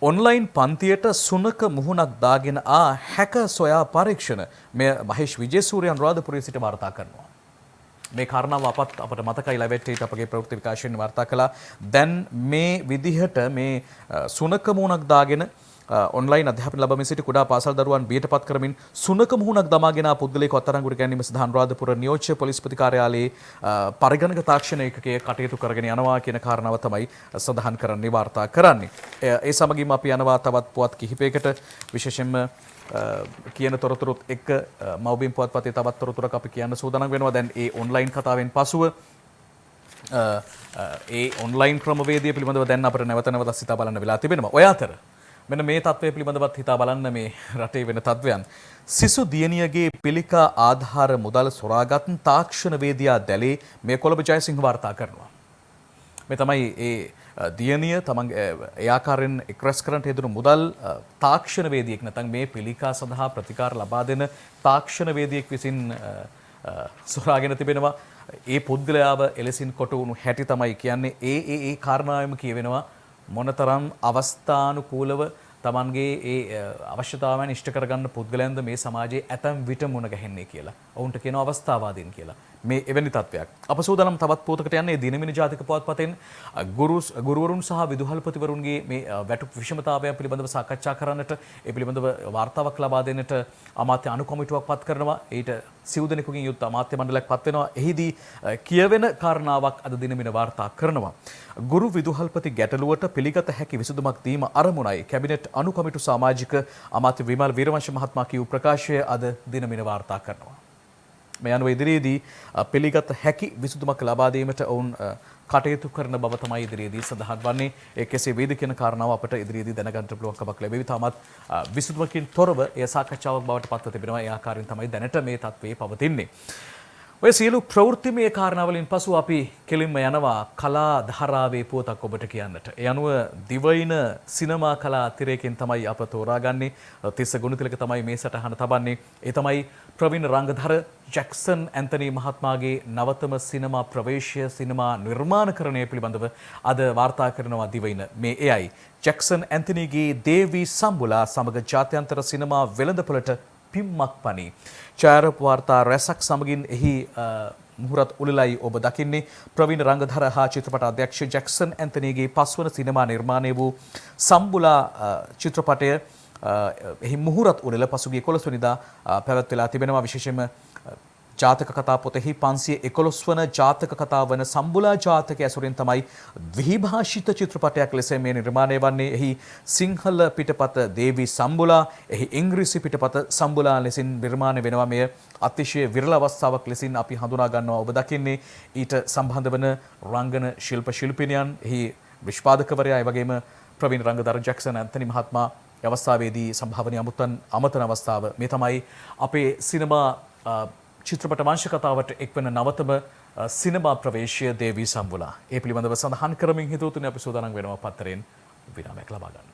ඔන්ලයින් පන්තියට සුනක මුහුණක් දාගෙන හැක සොයා පරීක්ෂණ. මේ මහේෂ් විජේසූරිය අනුරාධපුරයේ සිට වාර්තා කරනවා. මේ කාරණාව අපට මතකයි ලැබෙට්ටේට අපගේ ප්‍රවෘත්ති විකාශයෙන් වාර්තා කළා. දැන් මේ විදිහට මේ සුනක මුහුණක් දාගෙන ඔන්ලයින් අධ්‍යාපන ලබමින් සිටි කුඩා පාසල් දරුවන් බියටපත් කරමින් සුනක මුහුණක් දමාගෙන පුද්ගලයෙකු අත්අඩංගුවට ගැනීම සඳහා අනුරාධපුර නියෝජ්‍ය පොලිස්පති කාර්යාලයේ පරිගණක තාක්ෂණ ඒකකයේ කටයුතු කරගෙන යනවා කියන කාරණාව තමයි සඳහන් කරන්නේ වාර්තා කරන්නේ. ඒ සමගින්ම අපි යනවා තවත් පුවත් කිහිපයකට විශේෂයෙන්ම කියන තොරතුරුත් එක්ක මව්බිම් පුවත්පතේ තවත් තොරතුරක් අපි කියන්න සූදානම් වෙනවා. දැන් ඒ ඔන්ලයින් කතාවෙන් පසුව ඒ ඔන්ලයින් ක්‍රමවේදය පිළිබඳව දැන් අපිට නැවත නැවතත් සිතා බලන්න වෙලා තිබෙනවා. ඔය අතර මෙන්න මේ තත්ත්වය පිළිබඳවත් හිතා බලන්න මේ රටේ වෙන තත්ත්වයන්. සිසු දියණියගේ පිළිකා ආධාර මුදල් සොරාගත් තාක්ෂණ වේදියා දැලේ මේ කොළඹ ජයසිංහ වාර්තා කරනවා. මේ තමයි ඒ දියණිය තමන්ගේ ඒ ආකාරයෙන් එක්රැස් කරන්නට යෙදුණු මුදල් තාක්ෂණ වේදියෙක් නැත්නම් මේ පිළිකා සඳහා ප්‍රතිකාර ලබා දෙන තාක්ෂණ වේදියෙක් විසින් සොරාගෙන තිබෙනවා. ඒ පුද්ගලයාව එලෙසින් කොට වුණු හැටි තමයි කියන්නේ. ඒ කාරණාවෙම කියවෙනවා මොනතරම් අවස්ථානුකූලව තමන්ගේ ඒ අවශ්‍යතාවයන් ඉෂ්ට කරගන්න පුද්ගලයන්ද මේ සමාජයේ ඇතැම් විට මුණ ගැහෙන්නේ කියලා. ඔවුන්ට කියන අවස්ථාවාදීන් කියලා. මේ එවැනි තත්ත්වයක්. අප සූදානම් තවත් පොතකට යන්නේ දිනමින ජාතික පුවත්පතෙන් ගුරුවරුන් සහ විදුහල්පතිවරුන්ගේ මේ වැටුප් විෂමතාවයන් පිළිබඳව සාකච්ඡා කරන්නට, ඒ පිළිබඳව වාර්තාවක් ලබා දෙන්නට අමාත්‍ය අනු කොමිටුවක් පත් කරනවා. ඊට සිව් දෙනෙකුගෙන් යුත් අමාත්‍ය මණ්ඩලයක් පත් වෙනවා. එහිදී කියවෙන කාරණාවක් අද දිනමින වාර්තා කරනවා. ගුරු විදුහල්පති ගැටලුවට පිළිගත හැකි විසඳුමක් දීම අරමුණයි කැබිනට් අනු කොමිටු සමාජික අමාත්‍ය විමල් වීරවංශ මහත්මයා කියූ ප්‍රකාශය අද දිනමින වාර්තා කරනවා. මේ අනුව ඉදිරියේදී පිළිගත හැකි විසඳුමක් ලබා දීමට ඔවුන් කටයුතු කරන බව තමයි ඉදිරියේදී සඳහන් වන්නේ. ඒ කෙසේ වේද කියන කාරණාව අපට ඉදිරියේදී දැනගන්න පුළුවන්කමක් ලැබෙවි. තාමත් විසඳුමකින් තොරව එය සාකච්ඡාවක් බවට පත්ව තිබෙනවා. ඒ ආකාරයෙන් තමයි දැනට මේ තත්ත්වයේ පවතින්නේ. ඔය සියලු ප්‍රවෘත්තිමය කාරණාවලින් පසු අපි කෙලින්ම යනවා කලා ධාරාවේ පුවතක් ඔබට කියන්නට. ඒ අනුව දිවයින සිනමා කලා තිරයකින් තමයි අප තෝරාගන්නේ. තිස්ස ගුණතිලක තමයි මේ සටහන තබන්නේ. ඒ තමයි ප්‍රවීණ රංගධර ජැක්සන් ඇන්තනී මහත්මයාගේ නවතම සිනමා ප්‍රවේශය සිනමා නිර්මාණකරණය පිළිබඳව අද වාර්තා කරනවා දිවයින. මේ එයයි ජැක්සන් ඇන්තනීගේ දේවී සම්බුලා සමග ජාත්‍යන්තර සිනමා වෙළඳපොළට පිම්මක් පනි. ඡායාරූප වාර්තා රැසක් සමගින් එහි මුහුරත් උළෙලයි ඔබ දකින්නේ. ප්‍රවීණ රංගධර හා චිත්‍රපට අධ්‍යක්ෂ ජැක්සන් ඇන්තනීගේ පස්වන සිනමා නිර්මාණය වූ සම්බුලා චිත්‍රපටය එහි මුහුරත් උළෙල පසුගිය 11 වෙනිදා පැවැත්වලා තිබෙනවා. විශේෂයෙන්ම ජාතක කතා පොතෙහි 511 වන ජාතක කතාව වන සම්බුලා ජාතකය ඇසුරින් තමයි ද්විභාෂිත චිත්‍රපටයක් ලෙස මේ නිර්මාණය වන්නේ. එහි සිංහල පිටපත දේවී සම්බුලා, එහි ඉංග්‍රීසි පිටපත සම්බුලා ලෙසින් නිර්මාණය වෙනවා. මෙය අතිශය විරල අවස්ථාවක් ලෙසින් අපි හඳුනා ගන්නවා. ඔබ දකින්නේ ඊට සම්බන්ධ වන රංගන ශිල්පිනියන්, එහි නිෂ්පාදකවරයා, ඒ වගේම ප්‍රවීණ රංගදර ජැක්සන් ඇන්තනි මහත්මයා අවස්ථාවේදී සම්භාවනීය අමතන අවස්ථාව. මේ තමයි අපේ සිනමා චිත්‍රපට වංශ කතාවට එක්වන නවතම සිනමා ප්‍රවේශය දේවී සම්බුලා. ඒ පිළිබඳව සඳහන් කරමින් හිතවතුනි අපි සූදානම් වෙනවා පත්තරෙන් විරාමයක් ලබා ගන්න.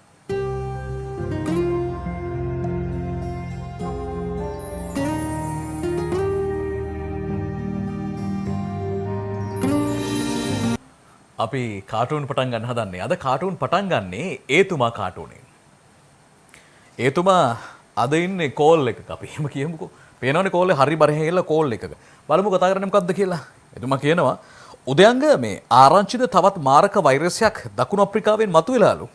අපි කාටූන් පටන් ගන්න හදන්නේ. අද කාටූන් පටන් ගන්නේ ඒතුමා කාටූනෙන්. ඒතුමා අද ඉන්නේ කෝල් එකක. අපි එහෙම කියමුකෝ. පේනවනේ කෝල් එක හරි බරේ ගිහලා කෝල් එකක. බලමු කතා කරන්නේ මොකද්ද කියලා. එතුමා කියනවා උදයන්ග මේ ආරංචිද තවත් මාරක වෛරසයක් දකුණු අප්‍රිකාවෙන් මතුවෙලාලු.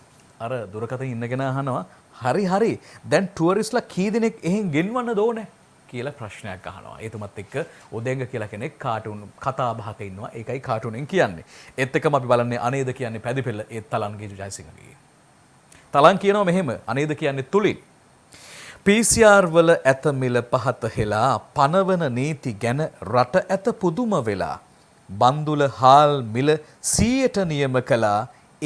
අර දුරකථන ඉන්නගෙන අහනවා හරි දැන් ටුවරිස්ලා කී දෙනෙක් එහෙන් ගෙන්වන්න ඕනේ කියලා ප්‍රශ්නයක් අහනවා. එතුමත් එක්ක උදයන්ග කියලා කෙනෙක් කාටූන් කතා බහක ඉන්නවා. ඒකයි කාටූනෙන් කියන්නේ. ඒත් එක්කම අපි බලන්නේ අනේද කියන්නේ පැදිපෙළ ඒ තලන්ගේ ජයසිංහගේ. තලන් කියනවා මෙහෙම අනේද කියන්නේ තුලින් PCR වල ඇත මිල පහත හෙලා පනවන නීති ගැන රට ඇත පුදුම වෙලා බන්දුල හාල් මිල 100ට නියම කළා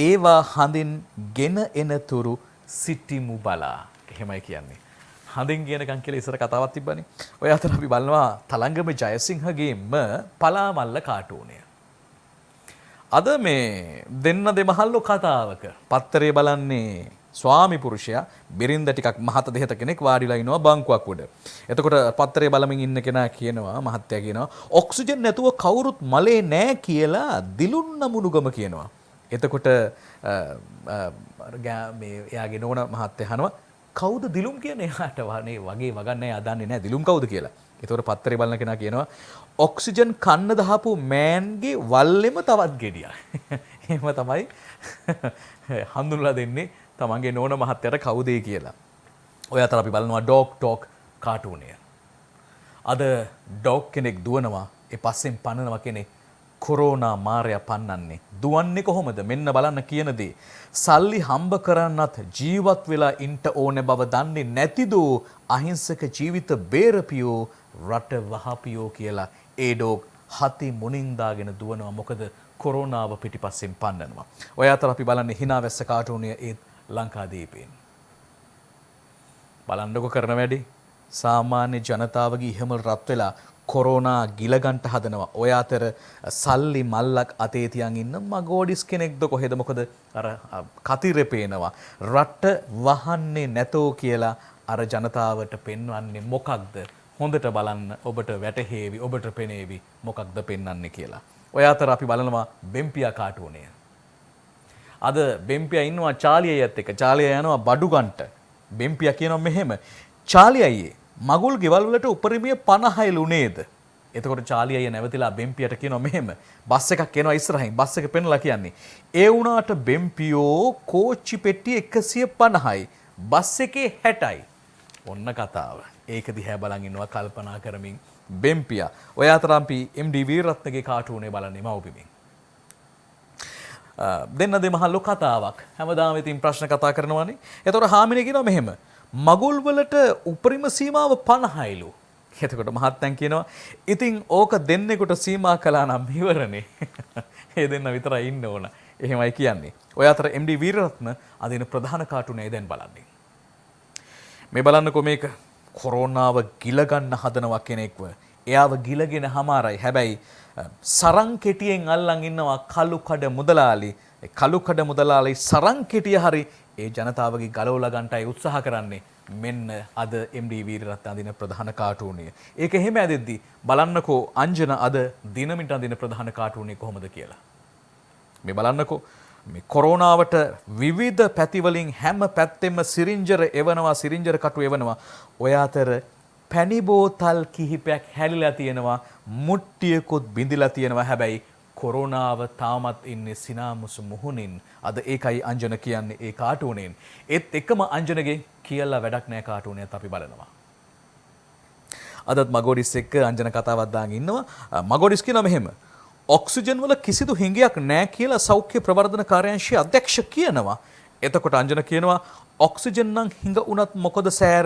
ඒවා හඳින් ගෙන එනතුරු සිටිමු බලා. එහෙමයි කියන්නේ. හඳින් ගෙනකන් කියලා ඉස්සර කතාවක් තිබ්බනේ. ඔය අතර අපි බලනවා තලංගම ජයසිංහගේම පලාමල්ල කාටූනය. අද මේ දෙන්න දෙමහල්ලෝ කතාවක පත්තරේ බලන්නේ ස්වාමි පුරුෂයා බිරින්ද ටිකක් මහත දෙහත කෙනෙක් වාඩිලා ඉනවා බංකුවක් උඩ. එතකොට පත්තරේ බලමින් ඉන්න කෙනා කියනවා මහත්තයා කියනවා ඔක්සිජන් නැතුව කවුරුත් මලේ නෑ කියලා දිලුන්න මුණුගම කියනවා. එතකොට මේ එයාගේ නෝන මහත්තයා අහනවා කවුද දිලුම් කියන්නේ එයාට වගේ වගන්නේ අදන්නේ නෑ දිලුම් කවුද කියලා. එතකොට පත්තරේ බලන කෙනා කියනවා ඔක්සිජන් කන්න දහපු මෑන්ගේ වල්ලෙම තවත් ගෙඩියක්. එහෙම තමයි හඳුන්වලා දෙන්නේ තමන්ගේ නෝන මහත්තයට කවුද කියලා. ඔය අතර අපි බලනවා ඩොග් ටොක් කාටූනය. අද ඩොග් කෙනෙක් දුවනවා ඒ පස්සෙන් පන්නනවා කෙනෙක් කොරෝනා මාරයා පන්නන්නේ. දුවන්නේ කොහොමද? මෙන්න බලන්න කියන දේ. සල්ලි හම්බ කරන්නත් ජීවත් වෙලා ඉන්න ඕනේ බව දන්නේ නැතිද අහිංසක ජීවිත බේරපියෝ රට වහපියෝ කියලා ඒ ඩොග් හති මුණින් දාගෙන දුවනවා. මොකද කොරෝනාව පිටිපස්සෙන් පන්නනවා. ඔය අතර අපි බලන්නේ හිනාවැස්ස කාටූනය ඒ ලංකාදීපයෙන්. බලන්නකො කරන වැඩි සාමාන්‍ය ජනතාවගේ ඉහමල් රත් වෙලා කොරෝනා ගිලගන්ට හදනවා. ඔය අතර සල්ලි මල්ලක් අතේ තියන් ඉන්න මගෝඩිස් කෙනෙක්ද කොහෙද මොකද අර කතිරේ පේනවා. රට වහන්නේ නැතෝ කියලා අර ජනතාවට පෙන්වන්නේ මොකක්ද? හොඳට බලන්න ඔබට වැටහෙවි ඔබට පෙනේවි මොකක්ද පෙන්වන්නේ කියලා. ඔය අතර අපි බලනවා බෙම්පියා කාටූනය. අද බෙම්පියා ඉන්නවා චාලි අයියත් එක්ක. චාලි අයියා යනවා බඩුගන්ට. බෙම්පියා කියනවා මෙහෙම චාලි අයියේ මගුල් ගෙවල් වලට උපරිමය 50යිලු නේද? එතකොට චාලි අයියා නැවතිලා බෙම්පියට කියනවා මෙහෙම බස් එකක් එනවා ඉස්සරහින් බස් එක පෙන්නලා කියන්නේ ඒ වුණාට බෙම්පියෝ කෝච්චි පෙට්ටිය 150යි බස් එකේ 60යි. ඔන්න කතාව. ඒක දිහා බලන් ඉන්නවා කල්පනා කරමින් බෙම්පියා. ඔය අතර අපි MD වීරරත්නගේ කාටූනේ බලන්නේ මව්බිමින්. දෙන්න දෙමහල්ලෝ කතාවක්. හැමදාම ඉතින් ප්‍රශ්න කතා කරනවානේ. එතකොට හාමිනේ කියනවා මෙහෙම මගුල් වලට උපරිම සීමාව 50යිලු. එතකොට මහත්තයන් කියනවා ඉතින් ඕක දෙන්නෙකුට සීමා කළා නම් ඉවරනේ. ඒ දෙන්න විතරයි ඉන්න ඕන. එහෙමයි කියන්නේ. ඔය අතර MD වීරරත්න අදින ප්‍රධාන කාටුනේ දැන් බලන්නේ. මේ බලන්නකෝ මේක කොරෝනාව ගිල ගන්න හදනවා කෙනෙක්ව. එයාව ගිලගෙන හමාරයි. හැබැයි සරං කෙටියෙන් අල්ලන් ඉන්නවා කළු කඩ මුදලාලි. ඒ කළු කඩ මුදලාලි සරං කෙටිය හරි ඒ ජනතාවගේ ගලවලා ගන්නටයි උත්සාහ කරන්නේ. මෙන්න අද MD වීරරත්න අඳින ප්‍රධාන කාටූනය. ඒක එහෙම ඇදෙද්දි බලන්නකෝ අංජන අද දිනමිට අඳින ප්‍රධාන කාටූනය කොහොමද කියලා. මේ බලන්නකෝ මේ කොරෝනාවට විවිධ පැතිවලින් හැම පැත්තෙම සිරින්ජර එවනවා සිරින්ජර කටු එවනවා. ඔය අතර පැණි බෝතල් කිහිපයක් හැලිලා තියෙනවා, මුට්ටියකුත් බිඳිලා තියෙනවා. හැබැයි කොරෝනාව තාමත් ඉන්නේ සිනාමුසු මුහුණින්. අද ඒකයි අංජන කියන්නේ ඒ කාටුනෙන්. ඒත් එකම අංජනගේ කියලා වැඩක් නැහැ කාටුනේත් අපි බලනවා. අදත් මගෝඩිස් එක්ක අංජන කතාවක් දාගෙන ඉන්නවා. මගෝඩිස් කියනවා මෙහෙම. ඔක්සිජන් වල කිසිදු හිඟයක් නැහැ කියලා සෞඛ්‍ය ප්‍රවර්ධන කාර්යාංශයේ අධ්‍යක්ෂ කියනවා. එතකොට අංජන කියනවා ඔක්සිජන් නම් හිඟ උනත් මොකද සෑර්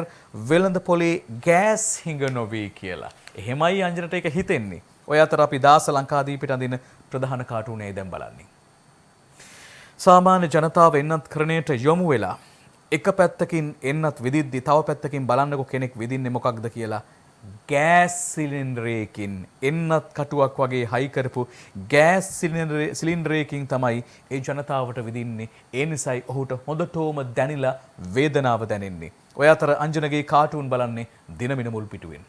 වෙළඳ පොලේ ගෑස් හිඟ නොවේ කියලා. එහෙමයි අංජනට ඒක හිතෙන්නේ. ඔය අතර අපි දාස ලංකාදීපිට අඳින ප්‍රධාන කාටුනේ දැන් බලන්නේ. සාමාන්‍ය ජනතාව එන්නත් කරණයට යොමු වෙලා එක පැත්තකින් එන්නත් විදිද්දි තව පැත්තකින් බලන්නකො කෙනෙක් විදින්නේ මොකක්ද කියලා. ගෑස් සිලින්ඩරයකින් එන්නත් කටුවක් වගේ හයි කරපු ගෑස් සිලින්ඩරයකින් තමයි ඒ ජනතාවට විදින්නේ. ඒ නිසායි ඔහුට හොඳටම දැනිලා වේදනාව දැනෙන්නේ. ඔය අතර අංජනගේ කාටුන් බලන්නේ දිනමින මුල් පිටුවෙන්.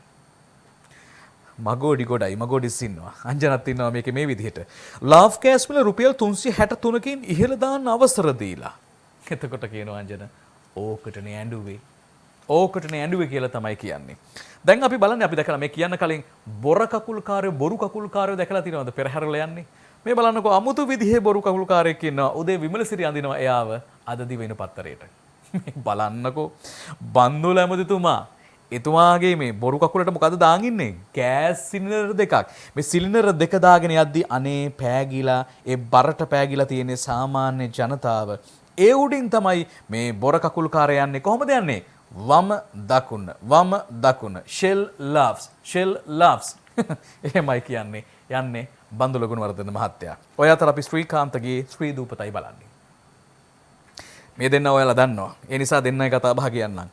මගෝඩි ගොඩයි මගෝඩිස් ඉන්නවා. අංජනත් ඉන්නවා මේකේ මේ විදිහට. ලාව් ගෑස් මිල රුපියල් 363කින් ඉහළ දාන්න අවසර දීලා. එතකොට කියනවා අංජන ඕකටනේ ඇඬුවේ. ඕකටනේ ඇඬුවේ කියලා තමයි කියන්නේ. දැන් අපි බලන්නේ අපි දැකලා මේ කියන්න කලින් බොර කකුල්කාරයෝ බොරු කකුල්කාරයෝ දැකලා තියෙනවද පෙරහැරවල යන්නේ? මේ බලන්නකෝ අමුතු විදිහේ බොරු කකුල්කාරයෙක් ඉන්නවා. උදේ විමලසිරි අඳිනවා එයාව අද දිවෙන පත්තරේට. මේ බලන්නකෝ බන්දුල ඇමතිතුමා එතුමාගේ මේ බොරු කකුලට මොකද දාන් ඉන්නේ? ගෑස් සිලින්ඩර් දෙකක්. මේ සිලින්ඩර් දෙක දාගෙන යද්දි අනේ පෑගිලා ඒ බරට පෑගිලා තියෙන සාමාන්‍ය ජනතාව. ඒ උඩින් තමයි මේ බොර කකුල්කාරය යන්නේ. කොහොමද යන්නේ? වම දකුණ shell loves එහෙමයි කියන්නේ යන්නේ බන්දුල ගුණවර්ධන මහත්තයා. ඔය අතර අපි ශ්‍රීකාන්තගේ ශ්‍රී දූපතයි බලන්නේ. මේ දෙන්න ඔයාලා දන්නවා. ඒ නිසා දෙන්නයි කතා බහ කියන්නම්.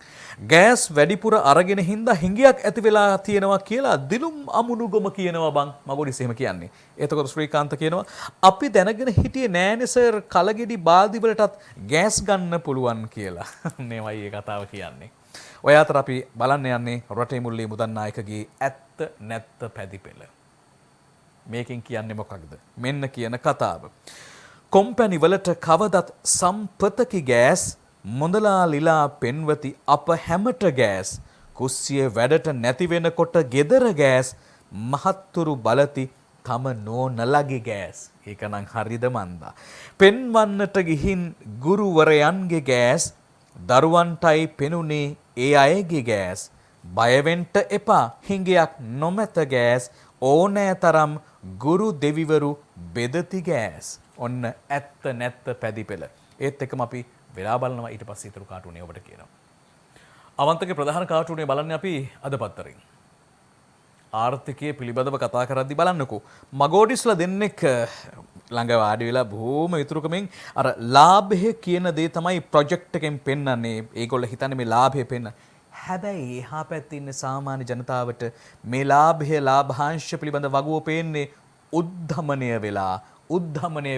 ගෑස් වැඩිපුර අරගෙන හින්දා හිඟයක් ඇති වෙලා තියෙනවා කියලා දිලුම් අමුණුගම කියනවා බං. මගොඩිස් එහෙම කියන්නේ. එතකොට ශ්‍රීකාන්ත කියනවා අපි දැනගෙන හිටියේ නෑනේ සර් කලගෙඩි බාල්දි වලටත් ගෑස් ගන්න පුළුවන් කියලා. මේවයි ඒ කතාව කියන්නේ. ඔය අතර අපි බලන්න යන්නේ රටේ මුල්ලේ මුදන් නායකගේ ඇත්ත නැත්ත පැදිපෙළ. මේකෙන් කියන්නේ මොකක්ද? මෙන්න කියන කතාව. කොම්පැනි වලට කවදත් සම්පතකි ගෑස් මොඳලාලිලා පෙන්වති අප හැමට ගෑස් කුස්සිය වැඩට නැති වෙනකොට ගෙදර ගෑස් මහත්තුරු බලති තම නෝනලගේ ගෑස්. ඒක නම් හරිද මන්දා. පෙන්වන්නට ගිහින් ගුරුවරයන්ගේ ගෑස් දරුවන්ටයි පෙනුනේ ඒ අයගේ ගෑස් බයවෙන්ට එපා හිඟයක් නොමැත ගෑස් ඕනෑ තරම් ගුරු දෙවිවරු බෙදති ගෑස්. ඔන්න ඇත්ත නැත්ත පැදිපෙළ. ඒත් එකම අපි වෙලා බලනවා ඊට පස්සේ ඊතරු කාටුනේ ඔබට කියනවා. අවන්තගේ ප්‍රධාන කාටුනේ බලන්නේ අපි අද පත්තරෙන්. ආර්ථිකයේ පිළිබඳව කතා කරද්දී බලන්නකෝ. මගෝඩිස්ලා දෙන්නෙක් ළඟ වාඩි වෙලා බොහොම විතුරුකමින් අර ලාභය කියන දේ තමයි ප්‍රොජෙක්ට් එකෙන් පෙන්වන්නේ. ඒගොල්ලෝ හිතන්නේ මේ ලාභය පෙන්න. හැබැයි එහා පැත්තේ ඉන්න සාමාන්‍ය ජනතාවට මේ ලාභය ලාභාංශ පිළිබඳ වගුව පේන්නේ උද්ධමනය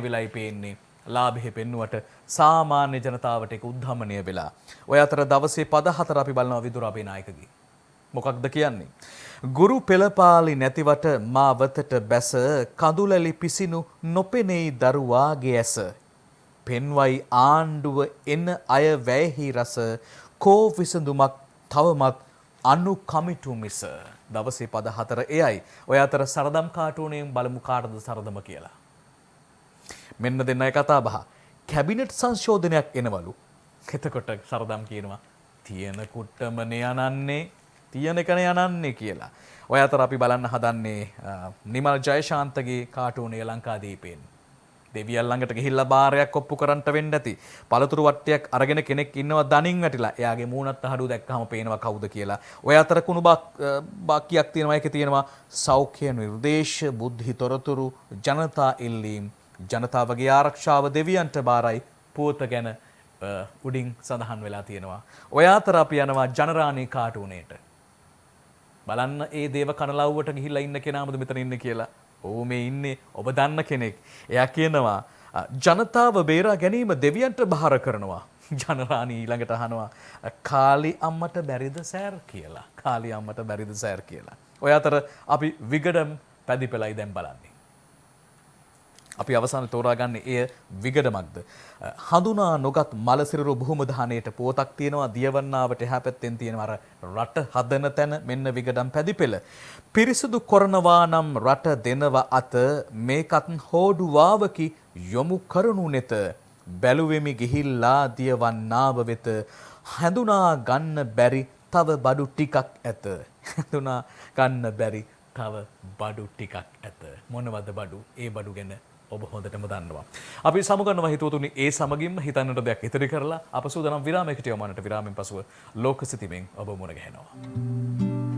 වෙලයි පේන්නේ. ලාභය පෙන්නුවට සාමාන්‍ය ජනතාවට ඒක උද්ධමනය වෙලා. ඔය අතර දවසේ පද 4 අපි බලනවා විදුර අපේ නායකගේ. මොකක්ද කියන්නේ? ගුරු පෙළපාලි නැතිවට මා වතට බැස කඳුලැලි පිසිනු නොපෙනෙයි දරුවාගේ ඇස. පෙන්වයි ආණ්ඩුව එන අය වැයෙහි රස කෝ විසඳුමක් තවමත් අනු කමිටු මිස. දවසේ පද 4 එයයි. ඔය අතර සරදම් කාටුනේන් බලමු කාටද සරදම කියලා. මෙන්න දෙන්නයි කතා බහ. කැබිනට් සංශෝධනයක් එනවලු. එතකොට සරදම් කියනවා තියෙන කුට්ටමනේ යනන්නේ තියෙන එකනේ යනන්නේ කියලා. ඔය අතර අපි බලන්න හදන්නේ නිමල් ජයශාන්තගේ කාටුනේ ලංකාදීපෙන්. දෙවියන් ළඟට ගිහිල්ලා බාරයක් ඔප්පු කරන්නට වෙන්න ඇති. පළතුරු වට්ටියක් අරගෙන කෙනෙක් ඉන්නවා දණින් වැටිලා. එයාගේ මූණත් අහඩුව දැක්කම පේනවා කවුද කියලා. ඔය අතර කුණු බාක්‍යයක් තියෙනවා. ඒකේ තියෙනවා සෞඛ්‍ය නිර්දේශ, බුද්ධි තොරතුරු, ජනතා ඉල්ලීම්, ජනතාවගේ ආරක්ෂාව දෙවියන්ට බාරයි පුවත ගැන උඩින් සඳහන් වෙලා තියෙනවා. ඔය අතර අපි යනවා ජනරාණී කාටුනේට. බලන්න ඒ දේව කනලව්වට ගිහිල්ලා ඉන්න කෙනාමද මෙතන ඉන්නේ කියලා. ඕ මේ ඉන්නේ ඔබ දන්න කෙනෙක්. එයා කියනවා ජනතාව බේරා ගැනීම දෙවියන්ට බාර කරනවා. ජනරාණී ඊළඟට අහනවා කාලි අම්මට බැරිද සෑර් කියලා. කාලි අම්මට බැරිද සෑර් කියලා. ඔය අතර අපි විගඩම් පැදිපෙළයි දැන් බලන්නේ. අපි අවසානයේ තෝරාගන්නේ එය විගඩමක්ද. හඳුනා නොගත් මලසිරුරු භූමදානයේට පොතක් තියෙනවා දියවන්නාවට එහා පැත්තෙන් තියෙනවා අර රට හදන තැන මෙන්න විගඩම් පැදිපෙළ. පිරිසුදු කරනවා නම් රට දෙනව අත මේකත් හෝඩුවාවකි යොමු කරනු නෙත. බැලුවෙමි ගිහිල්ලා දියවන්නාව වෙත හඳුනා ගන්න බැරි තව බඩු ටිකක් ඇත. හඳුනා ගන්න බැරි තව බඩු ටිකක් ඇත. මොනවද බඩු? ඒ බඩු ගැන ඔබ හොඳටම දන්නවා. අපි සමුගන්නවා හිතුවතුනි ඒ සමගින්ම හිතන්නට දෙයක් ඉතිරි කරලා අප සූදානම් විරාමයකට යවන්නට විරාමයෙන් පසුව ලෝක සිතිමෙන් ඔබ මුණ ගැහෙනවා.